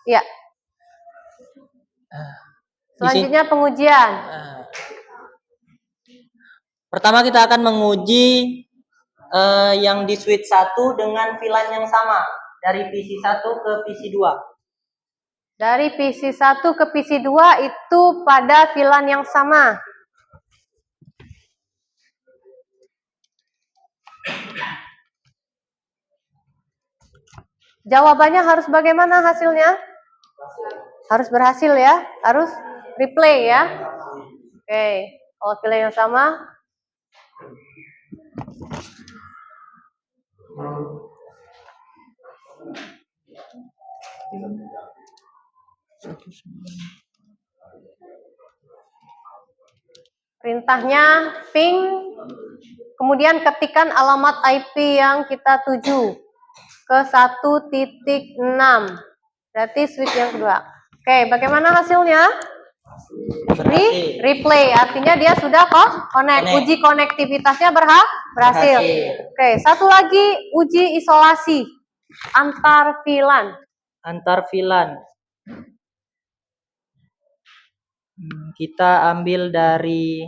Iya. Selanjutnya pengujian. Pertama kita akan menguji yang di switch 1 dengan VLAN yang sama dari PC1 ke PC2. Dari PC1 ke PC2 itu pada VLAN yang sama. Jawabannya harus bagaimana hasilnya? Harus berhasil ya, harus replay ya. Oke, kalau VLAN yang sama. Perintahnya ping, kemudian ketikkan alamat IP yang kita tuju ke 1.6. Berarti switch yang kedua. Oke, bagaimana hasilnya? Replay, artinya dia sudah connect. Uji konektivitasnya berhasil. Oke, satu lagi uji isolasi antar VLAN. Antar VLAN. Kita ambil dari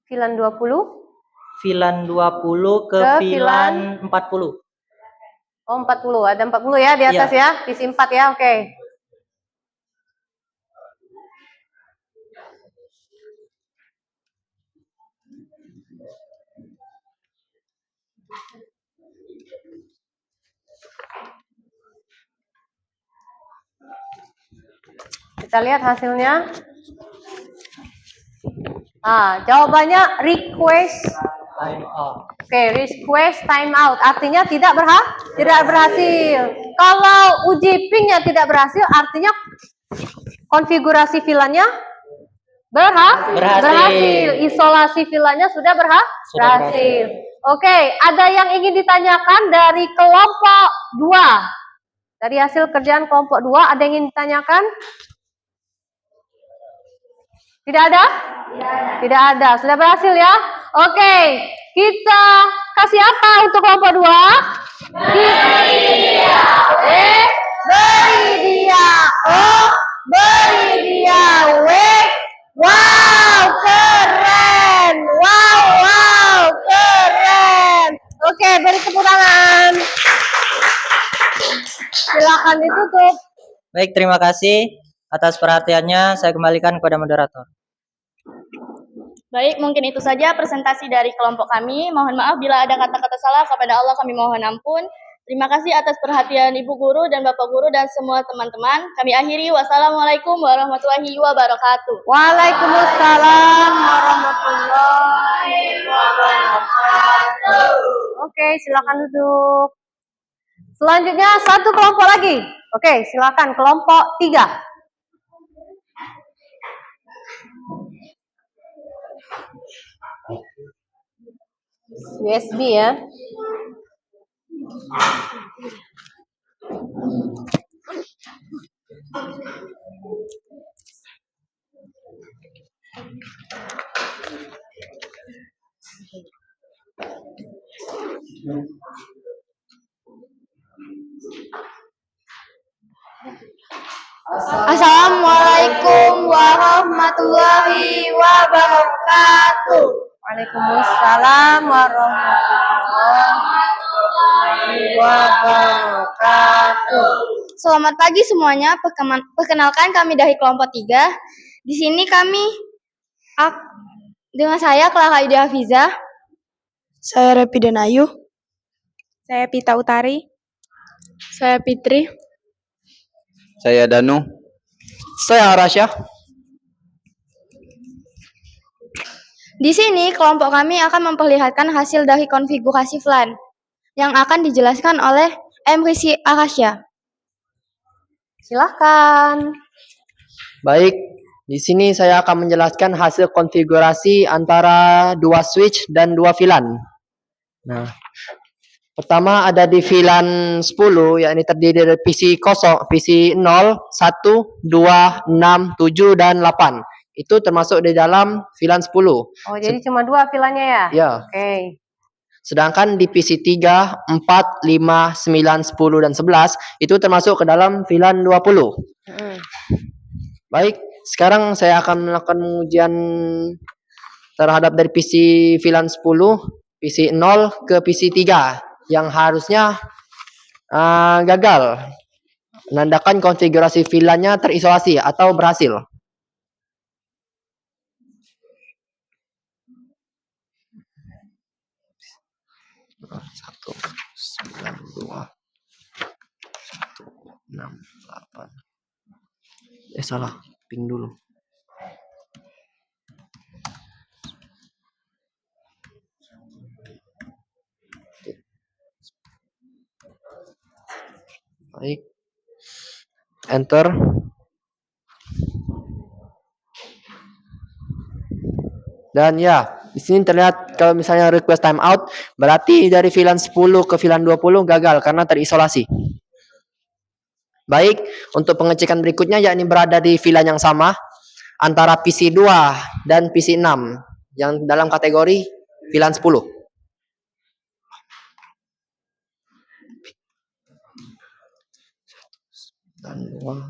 VLAN 20. VLAN 20 ke VLAN 40. Oh, 40. Ada 40 ya di atas ya. PC 4 ya, oke. Kita lihat hasilnya. Jawabannya request. Oke, request timeout. Artinya tidak berhasil. Kalau uji pingnya tidak berhasil, artinya konfigurasi VLAN-nya berhasil. Isolasi VLAN-nya sudah berhasil. Oke, ada yang ingin ditanyakan dari kelompok 2? Dari hasil kerjaan kelompok 2, ada yang ingin ditanyakan? Tidak ada? Tidak ada. Sudah berhasil ya? Oke, kita kasih apa untuk kelompok 2? Beri dia. Beri dia. Beri dia. Wow, keren. Wow, keren. Oke, beri tepuk tangan. Silakan ditutup. Baik, terima kasih atas perhatiannya. Saya kembalikan kepada moderator. Baik, mungkin itu saja presentasi dari kelompok kami. Mohon maaf bila ada kata-kata salah, kepada Allah kami mohon ampun. Terima kasih atas perhatian Ibu Guru dan Bapak Guru dan semua teman-teman. Kami akhiri. Wassalamualaikum warahmatullahi wabarakatuh. Waalaikumsalam warahmatullahi wabarakatuh. Oke, silakan duduk. Selanjutnya satu kelompok lagi. Oke, silakan kelompok 3. USB ya. Assalamualaikum warahmatullahi wabarakatuh. Waalaikumsalam warahmatullahi wabarakatuh. Selamat pagi semuanya. Perkenalkan kami dari kelompok 3. Di sini kami dengan saya Clara Ida Hafiza. Saya Repi Denayu. Saya Pita Utari. Saya Fitri. Saya Danu. Saya Arasya. Di sini kelompok kami akan memperlihatkan hasil dari konfigurasi VLAN yang akan dijelaskan oleh Risi Arasya. Silahkan. Baik, di sini saya akan menjelaskan hasil konfigurasi antara 2 switch dan 2 VLAN. Nah, pertama ada di VLAN 10, yakni terdiri dari PC 0, PC 0, 1, 2, 6, 7, dan 8. Itu termasuk di dalam VLAN 10. Oh, jadi cuma 2 VLAN-nya ya? Ya. Oke. Sedangkan divisi 3, 4, 5, 9, 10, dan 11 itu termasuk ke dalam filan 20. Baik, sekarang saya akan melakukan pengujian terhadap dari PC filan 10, PC 0 ke PC 3 yang harusnya gagal. Menandakan konfigurasi VLAN-nya terisolasi atau berhasil. Satu, 9, 2, 1, 6, 8. Salah, ping dulu. Baik. Enter. Dan ya, di sini terlihat kalau misalnya request timeout, berarti dari VLAN 10 ke VLAN 20 gagal karena terisolasi. Baik, untuk pengecekan berikutnya yakni berada di VLAN yang sama antara PC 2 dan PC 6 yang dalam kategori VLAN 10. Dan 2.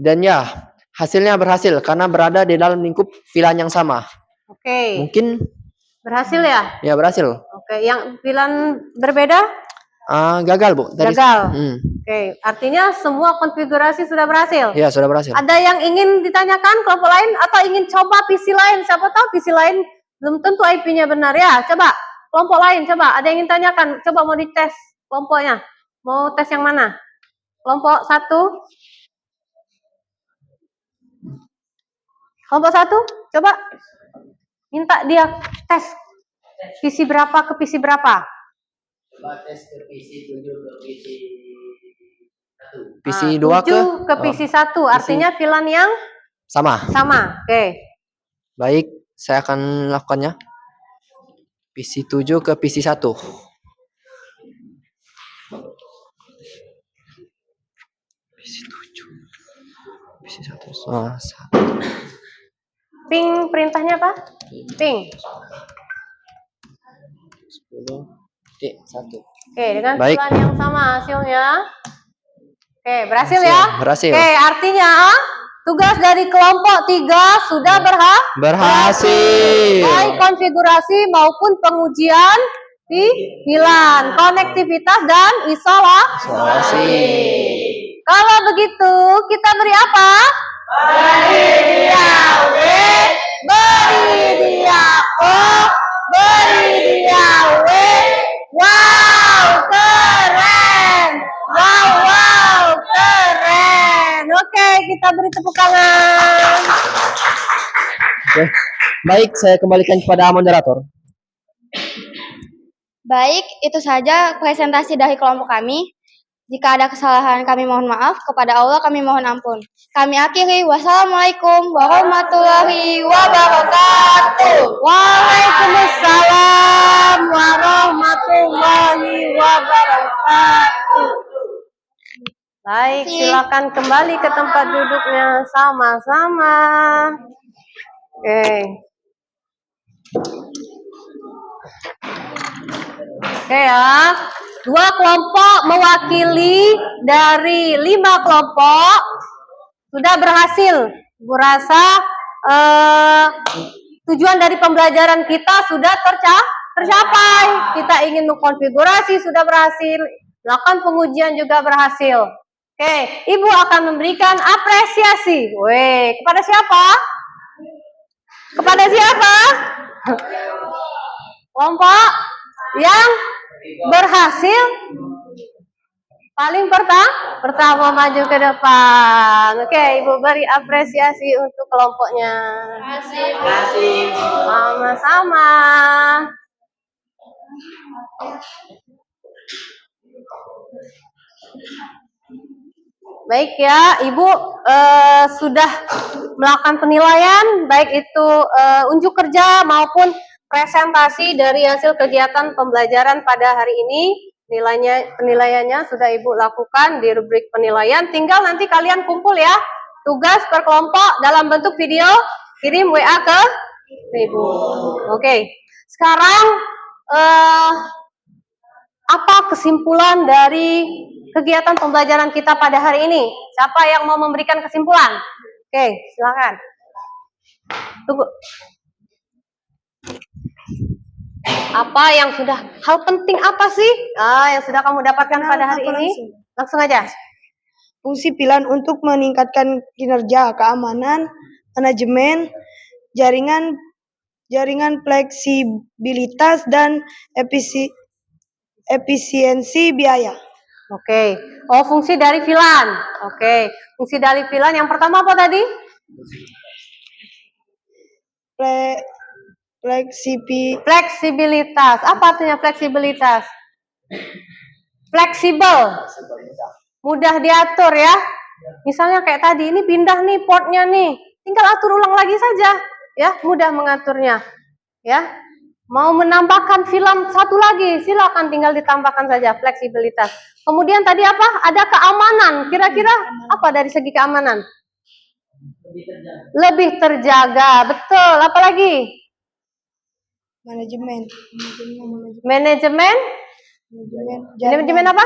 Dan ya, hasilnya berhasil karena berada di dalam lingkup VLAN yang sama. Oke. Mungkin Berhasil ya? ya berhasil. Oke, yang VLAN berbeda? Gagal, Bu. Tadi, Gagal. Oke, artinya semua konfigurasi sudah berhasil. Ya, sudah berhasil. Ada yang ingin ditanyakan kelompok lain atau ingin coba PC lain? Siapa tahu PC lain belum tentu IP-nya benar ya. Coba kelompok lain, coba. Ada yang ingin tanyakan? Coba mau dites kelompoknya. Mau tes yang mana? Kelompok 1? Kelompok 1? Coba minta dia tes PC berapa ke PC berapa? Coba tes ke PC 7 ke PC 1. PC 2 ke PC 1, artinya VLAN yang sama. Sama. Oke. Baik, saya akan melakukannya. PC 7 ke PC 1. PC 7. PC 1. Ping perintahnya apa? Ping. 10.1. Oke, dengan Baik. VLAN yang sama hasilnya. Oke, berhasil Berhasil, ya? berhasil. Oke, artinya tugas dari kelompok 3 sudah Berhasil. baik konfigurasi maupun pengujian di VLAN, konektivitas dan isolasi. Kalau begitu, kita beri apa? Beri dia W, beri dia O, beri dia W. Wow, keren. Wow, keren. Oke, kita beri tepuk tangan. Oke. Baik, saya kembalikan kepada moderator. Baik, itu saja presentasi dari kelompok kami. Jika ada kesalahan kami mohon maaf, kepada Allah kami mohon ampun. Kami akhiri, wassalamualaikum warahmatullahi wabarakatuh. Waalaikumsalam warahmatullahi wabarakatuh. Baik, silakan kembali ke tempat duduknya sama-sama. Oke. Oke ya, 2 kelompok mewakili dari 5 kelompok sudah berhasil. Bu rasa tujuan dari pembelajaran kita sudah tercapai. Kita ingin mengkonfigurasi sudah berhasil, melakukan pengujian juga berhasil. Oke, Ibu akan memberikan apresiasi. Kepada siapa? Kepada siapa? Kelompok yang berhasil paling pertama maju ke depan. Oke, Ibu beri apresiasi untuk kelompoknya. Terima kasih. Sama-sama. Baik ya, Ibu sudah melakukan penilaian, baik itu unjuk kerja maupun presentasi dari hasil kegiatan pembelajaran pada hari ini. Penilaiannya sudah Ibu lakukan di rubrik penilaian. Tinggal nanti kalian kumpul ya. Tugas per kelompok dalam bentuk video, kirim WA ke Ibu. Oke. Sekarang apa kesimpulan dari kegiatan pembelajaran kita pada hari ini? Siapa yang mau memberikan kesimpulan? Oke, silakan. Tunggu. Apa yang sudah, hal penting apa sih yang sudah kamu dapatkan pada hari ini? Langsung aja. Fungsi pilihan untuk meningkatkan kinerja, keamanan, manajemen, jaringan fleksibilitas, dan efisiensi biaya. Oke. Oh, fungsi dari VLAN. Oke. Fungsi dari VLAN yang pertama apa tadi? Fleksibilitas. Apa artinya fleksibilitas? Fleksibel. Mudah diatur ya. Misalnya kayak tadi, ini pindah nih portnya nih. Tinggal atur ulang lagi saja. Ya, mudah mengaturnya. Ya. Mau menambahkan film satu lagi, silakan tinggal ditambahkan saja, fleksibilitas. Kemudian tadi apa? Ada keamanan. Kira-kira apa dari segi keamanan? Lebih terjaga. Betul. Apalagi? Manajemen apa?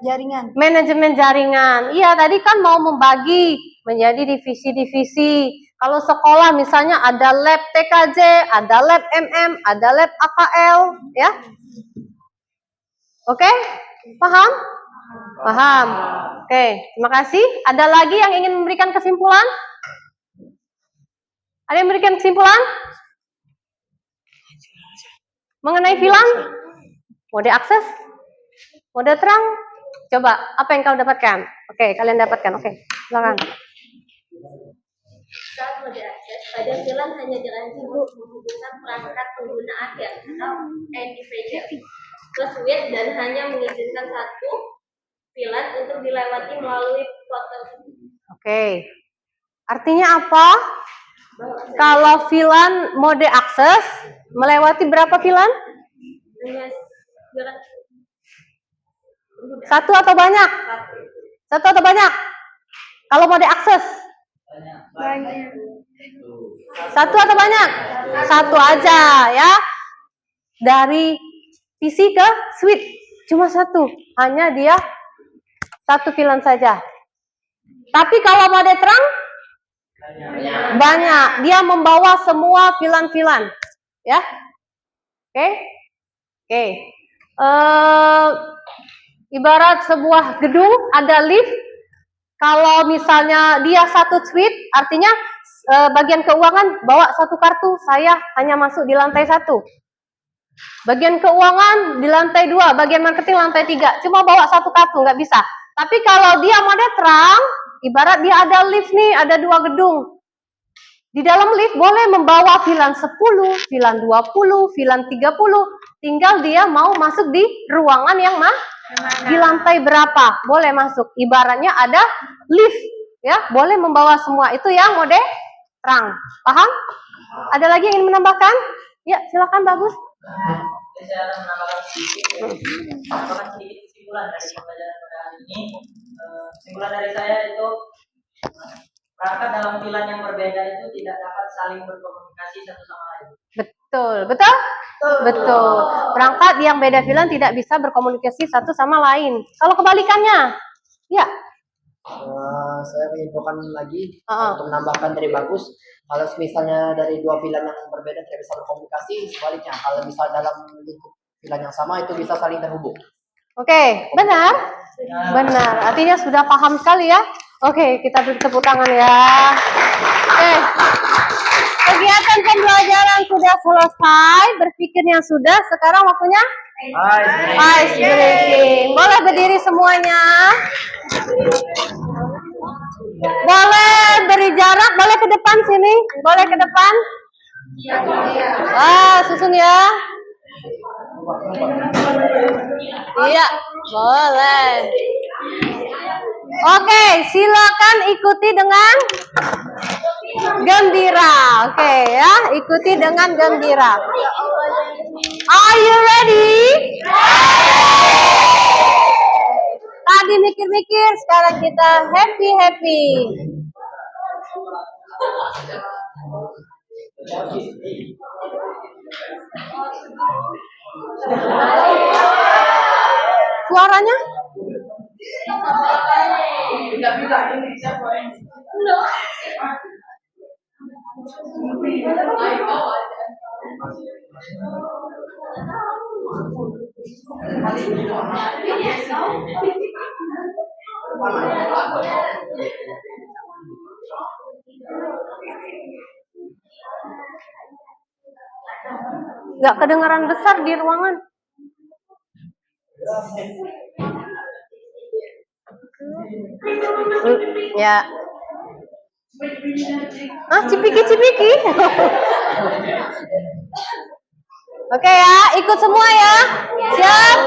jaringan. Manajemen jaringan. Iya, tadi kan mau membagi menjadi divisi-divisi. Kalau sekolah misalnya ada lab TKJ, ada lab MM, ada lab AKL, ya. Oke? Paham? Paham. Oke, terima kasih. Ada lagi yang ingin memberikan kesimpulan? Ada yang memberikan kesimpulan? Mengenai VLAN? Mode akses? Mode terang? Coba, apa yang kau dapatkan? Oke, kalian dapatkan. Oke, silakan. Saat mode akses, pada VLAN hanya dilanjut menghubungkan perangkat pengguna akhir atau end user ke switch dan hanya mengizinkan satu VLAN untuk dilewati melalui port tersebut. Oke. Artinya apa? Kalau VLAN mode akses melewati berapa VLAN? Hanya Satu atau banyak? Satu atau banyak? Kalau mode akses? Satu atau banyak? Satu aja ya. Dari PC ke switch cuma satu. Hanya dia satu VLAN saja. Tapi kalau mode terang? Banyak. Dia membawa semua VLAN-VLAN. Ya. Oke. Oke. Ibarat sebuah gedung ada lift. Kalau misalnya dia satu suite, artinya bagian keuangan bawa satu kartu, saya hanya masuk di lantai 1. Bagian keuangan di lantai 2, bagian marketing lantai 3. Cuma bawa satu kartu, nggak bisa. Tapi kalau dia mode terang, ibarat dia ada lift nih, ada 2 gedung. Di dalam lift boleh membawa VLAN 10, VLAN 20, VLAN 30. Tinggal dia mau masuk di ruangan yang di lantai berapa. Boleh masuk. Ibaratnya ada lift. Ya, boleh membawa semua. Itu yang mode terang. Paham? Ada lagi yang ingin menambahkan? Ya, silakan bagus. Saya akan menambahkan sedikit kesimpulan dari pembelajaran pada hari ini. Kesimpulan dari saya itu perangkat dalam VLAN yang berbeda itu tidak dapat saling berkomunikasi satu sama lain. Betul, betul? Betul. Perangkat yang beda VLAN tidak bisa berkomunikasi satu sama lain. Kalau kebalikannya? Ya. Saya menyimpulkan lagi untuk menambahkan dari bagus. Kalau misalnya dari 2 VLAN yang berbeda tidak bisa berkomunikasi, sebaliknya kalau misalnya dalam lingkup VLAN yang sama itu bisa saling terhubung. Oke, benar? Benar. Artinya sudah paham sekali ya. Oke, kita beri tepuk tangan ya. Oke. Kegiatan pembelajaran sudah selesai, berpikirnya sudah. Sekarang waktunya ice breaking. Boleh berdiri semuanya. Boleh beri jarak, boleh ke depan sini. Boleh ke depan. Susun ya. Iya, boleh. Oke, silakan ikuti dengan gembira. Oke ya, ikuti dengan gembira. Are you ready? Tadi mikir-mikir, sekarang kita happy-happy. Suaranya? Nggak kedengaran besar di ruangan. Ya. Cipiki-cipiki. Oke ya, ikut semua ya. Siap?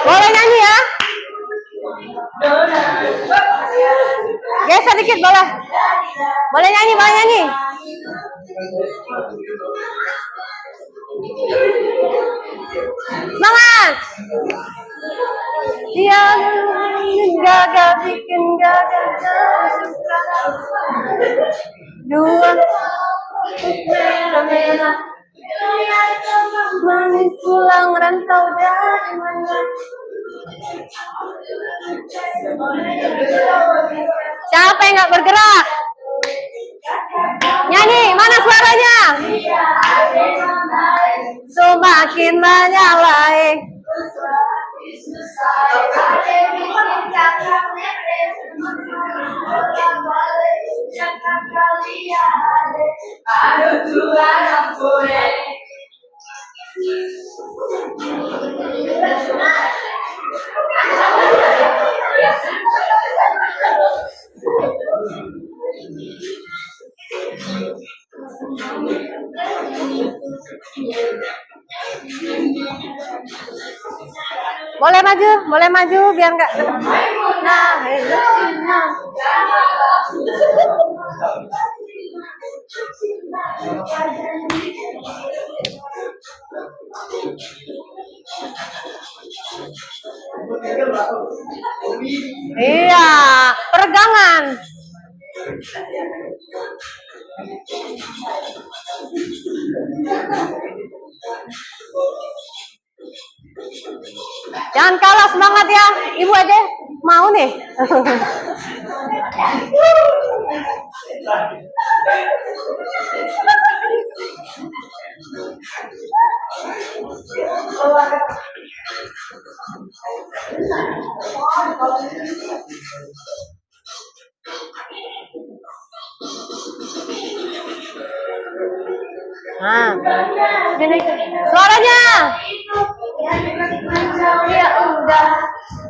Boleh nyanyi ya? Geser dikit boleh. Boleh nyanyi, boleh nyanyi. Semangat. Dia gagal bikin gagal dua merah manis pulang rantau dari mana. Siapa yang nggak bergerak? Nyanyi, mana suaranya? Semakin menyalai. Boleh maju biar nggak. Iya, peregangan. Jangan kalah semangat ya, ibu aja mau nih. Nah, gini suaranya. Ya udah,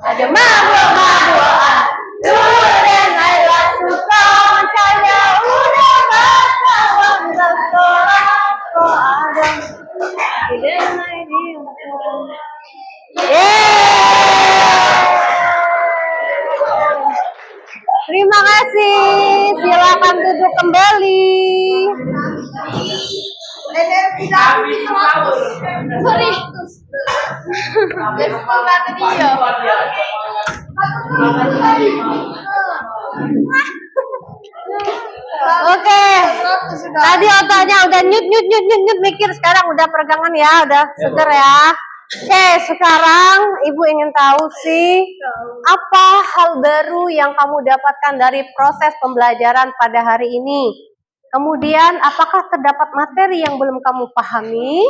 ada mabuk-mabukan. Dan airlah suka mencanya udah berkawan bersorak kok ada. Terima kasih. Silakan duduk kembali. Sorry. Oke. Tadi otaknya udah nyut mikir, sekarang udah peregangan ya, udah seger ya. Oke, sekarang Ibu ingin tahu sih apa hal baru yang kamu dapatkan dari proses pembelajaran pada hari ini? Kemudian, apakah terdapat materi yang belum kamu pahami?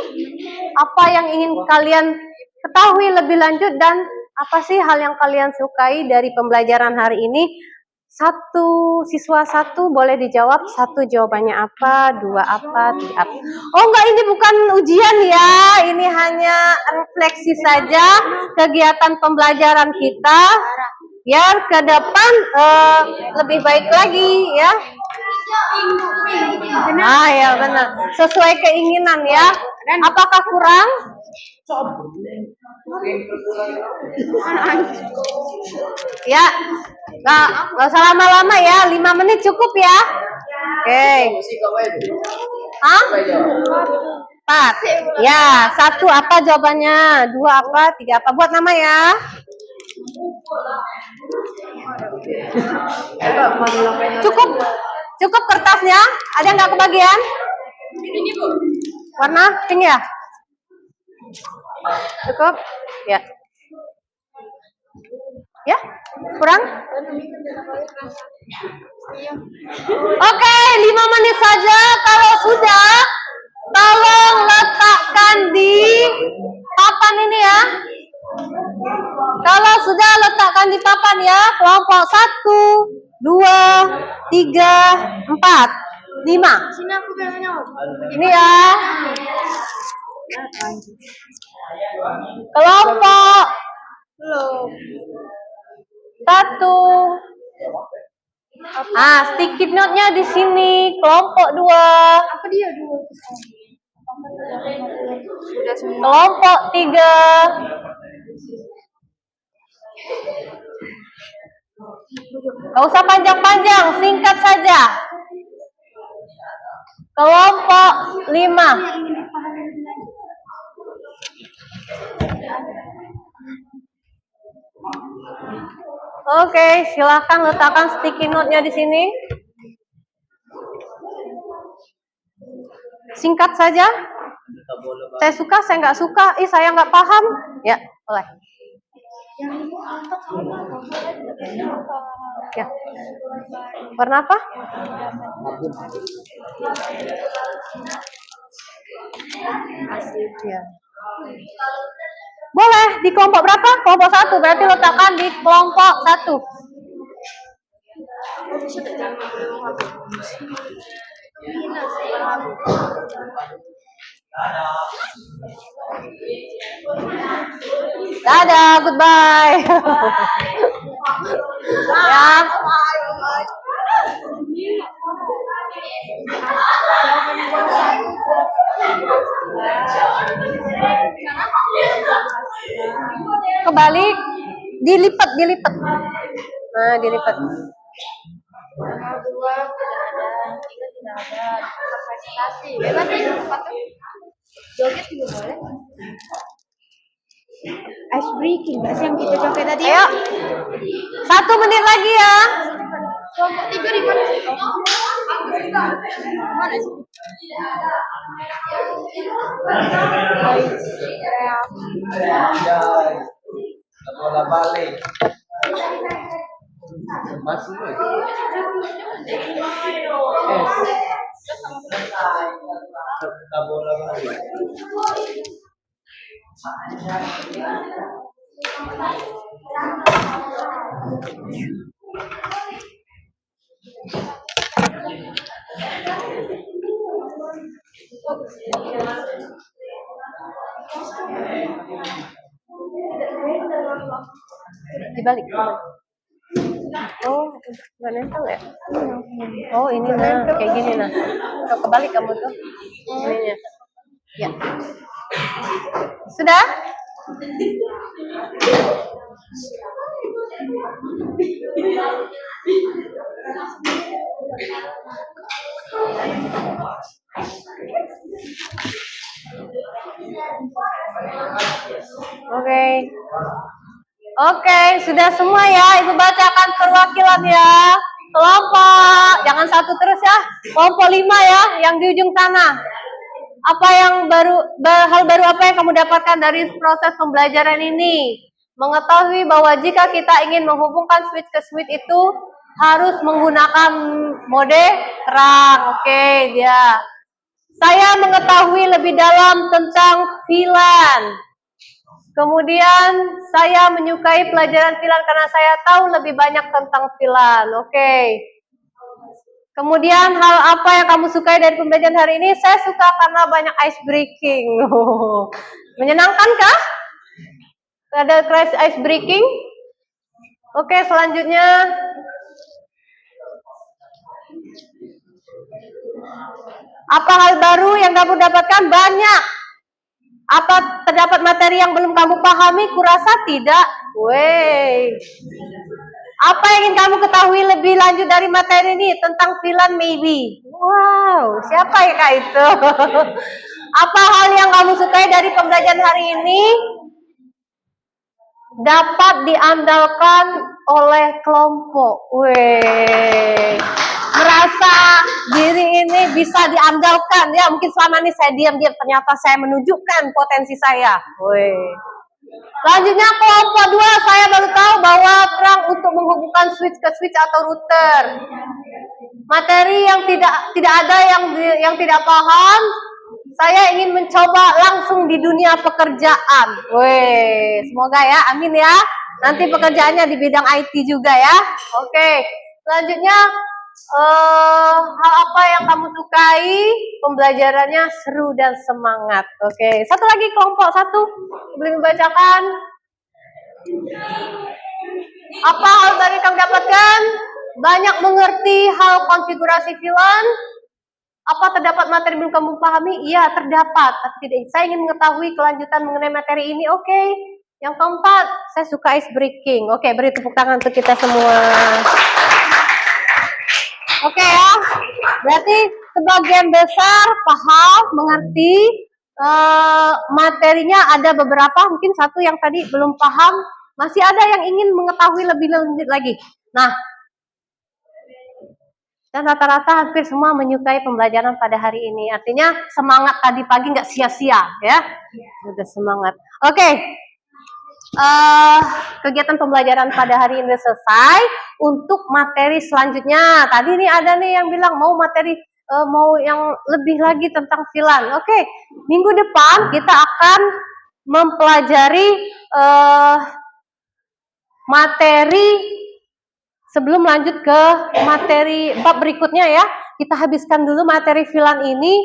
Apa yang ingin kalian ketahui lebih lanjut dan apa sih hal yang kalian sukai dari pembelajaran hari ini? siswa satu boleh dijawab satu jawabannya apa, dua apa, tiga apa. Oh enggak, ini bukan ujian ya, ini hanya refleksi saja kegiatan pembelajaran kita biar ke depan lebih baik lagi ya. Ah ya benar, sesuai keinginan ya. Apakah kurang? Ya, nggak usah lama-lama ya, 5 menit cukup ya. Oke. Hah? 4. Ya, 1 apa jawabannya? 2 apa? 3 apa? Buat nama ya. Cukup? Cukup kertasnya? Ada nggak kebagian? Ini Bu. Warna pink ya? Cukup? Ya. Ya? Kurang? Oke, 5 menit saja. Kalau sudah, tolong letakkan di papan ini ya. Kalau sudah, letakkan di papan ya. Kelompok 1, 2, 3, 4, 5. Ini ya. Kelompok 1. Sticky note-nya di sini. Kelompok 2. Apa dia 2? Kelompok 3. Gak usah panjang-panjang, singkat saja. Kelompok 5. Oke, silakan letakkan sticky note-nya di sini. Singkat saja. Saya suka, saya nggak suka. Saya nggak paham. Ya, boleh. Ya. Warna apa? Ya. Boleh, di kelompok berapa? Kelompok 1, berarti letakkan di kelompok 1. Dadah, goodbye. Ya. Kebalik, dilipat. Nah, dilipat. Joget juga boleh. Ice breaking, bahasa yang kita joget tadi. Ayo. 1 menit lagi ya. Kelompok 3 di mana sih? Mana sih? Bola balik. Masuk. Bola balik. Dibalik. Oh, nggak nempel ya? Oh, ini nah, kayak gini nah. Kalau kebalik kamu tuh. Ininya. Ya. Sudah? Oke, sudah semua ya. Ibu bacakan perwakilan ya. Kelompok, jangan 1 terus ya. Kelompok 5 ya, yang di ujung sana. Apa yang hal baru apa yang kamu dapatkan dari proses pembelajaran ini? Mengetahui bahwa jika kita ingin menghubungkan switch ke switch itu harus menggunakan mode terang. Oke, dia. Saya mengetahui lebih dalam tentang VLAN. Kemudian saya menyukai pelajaran filan karena saya tahu lebih banyak tentang filan. Oke. Kemudian hal apa yang kamu sukai dari pembelajaran hari ini? Saya suka karena banyak ice breaking. Menyenangkan kah? Ada ice breaking? Oke, selanjutnya. Apa hal baru yang kamu dapatkan? Banyak. Apa terdapat materi yang belum kamu pahami? Kurasa tidak. Wey. Apa yang ingin kamu ketahui lebih lanjut dari materi ini tentang filan maybe? Wow, siapa ya kak itu? Apa hal yang kamu sukai dari pembelajaran hari ini? Dapat diandalkan oleh kelompok. Wey. Merasa diri ini bisa diandalkan ya, mungkin selama ini saya diam-diam, ternyata saya menunjukkan potensi saya. Wey. Selanjutnya kelompok 2, saya baru tahu bahwa perang untuk menghubungkan switch ke switch atau router. Materi yang tidak ada yang tidak paham, saya ingin mencoba langsung di dunia pekerjaan. Weh, semoga ya, amin ya. Nanti pekerjaannya di bidang IT juga ya. Oke, selanjutnya hal apa yang kamu sukai? Pembelajarannya seru dan semangat. Oke, satu lagi kelompok 1 boleh membacakan. Apa hal baru kamu dapatkan? Banyak mengerti hal konfigurasi VLAN. Apa terdapat materi belum kamu pahami? Iya, terdapat. Tapi tidak. Saya ingin mengetahui kelanjutan mengenai materi ini. Oke. Yang keempat, saya suka ice breaking. Oke, beri tepuk tangan untuk kita semua. Oke ya. Berarti sebagian besar paham, mengerti. Materinya ada beberapa, mungkin satu yang tadi belum paham. Masih ada yang ingin mengetahui lebih lanjut lagi. Nah, dan rata-rata hampir semua menyukai pembelajaran pada hari ini. Artinya semangat tadi pagi nggak sia-sia ya. Udah semangat. Oke. Kegiatan pembelajaran pada hari ini selesai. Untuk materi selanjutnya, tadi nih ada nih yang bilang mau materi mau yang lebih lagi tentang VLAN. Oke, minggu depan kita akan mempelajari materi. Sebelum lanjut ke materi bab berikutnya ya, kita habiskan dulu materi VLAN ini.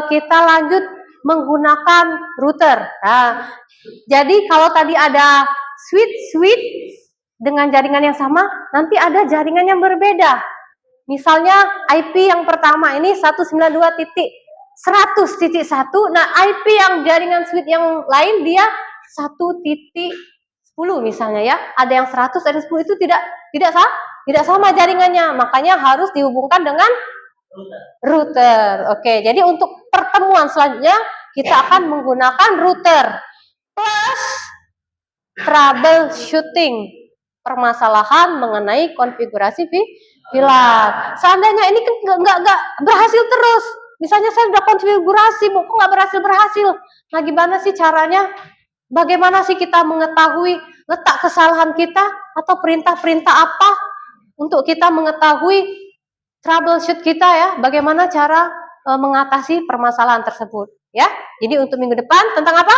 Kita lanjut menggunakan router. Nah, jadi kalau tadi ada switch dengan jaringan yang sama, nanti ada jaringan yang berbeda. Misalnya IP yang pertama ini 192.100.1. Nah, IP yang jaringan switch yang lain dia 1.10 misalnya ya. Ada yang 100, ada 10, itu tidak sama jaringannya. Makanya harus dihubungkan dengan router. Oke, jadi untuk pertemuan selanjutnya kita akan menggunakan router plus troubleshooting, permasalahan mengenai konfigurasi VLAN. Seandainya ini kan nggak berhasil terus, misalnya saya sudah konfigurasi, kok nggak berhasil. Nah, gimana sih caranya? Bagaimana sih kita mengetahui letak kesalahan kita atau perintah-perintah apa untuk kita mengetahui troubleshoot kita ya, bagaimana cara mengatasi permasalahan tersebut ya. Jadi untuk minggu depan tentang apa?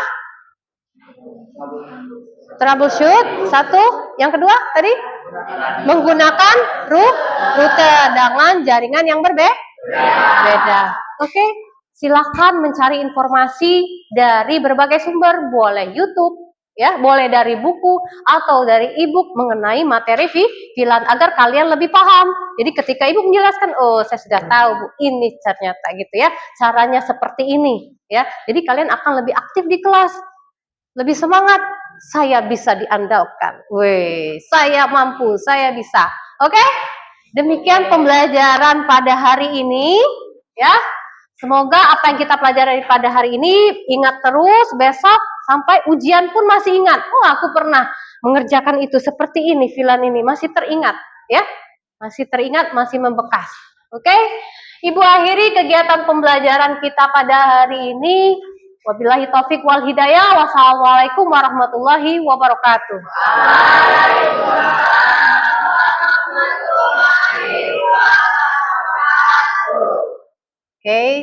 Troubleshoot satu, yang kedua tadi menggunakan router dengan jaringan yang berbeda. Oke, silakan mencari informasi dari berbagai sumber, boleh YouTube ya, boleh dari buku atau dari e-book mengenai materi VLAN agar kalian lebih paham. Jadi ketika ibu menjelaskan, oh saya sudah tahu Bu, ini ternyata gitu ya, caranya seperti ini ya. Jadi kalian akan lebih aktif di kelas, lebih semangat. Saya bisa diandalkan. Weh, saya mampu, saya bisa. Oke? Demikian pembelajaran pada hari ini ya. Semoga apa yang kita pelajari pada hari ini ingat terus, besok sampai ujian pun masih ingat. Oh, aku pernah mengerjakan itu seperti ini, VLAN ini masih teringat ya. Masih teringat, masih membekas. Oke? Ibu akhiri kegiatan pembelajaran kita pada hari ini. Wabillahi taufik wal hidayah. Wassalamualaikum warahmatullahi wabarakatuh. Oke.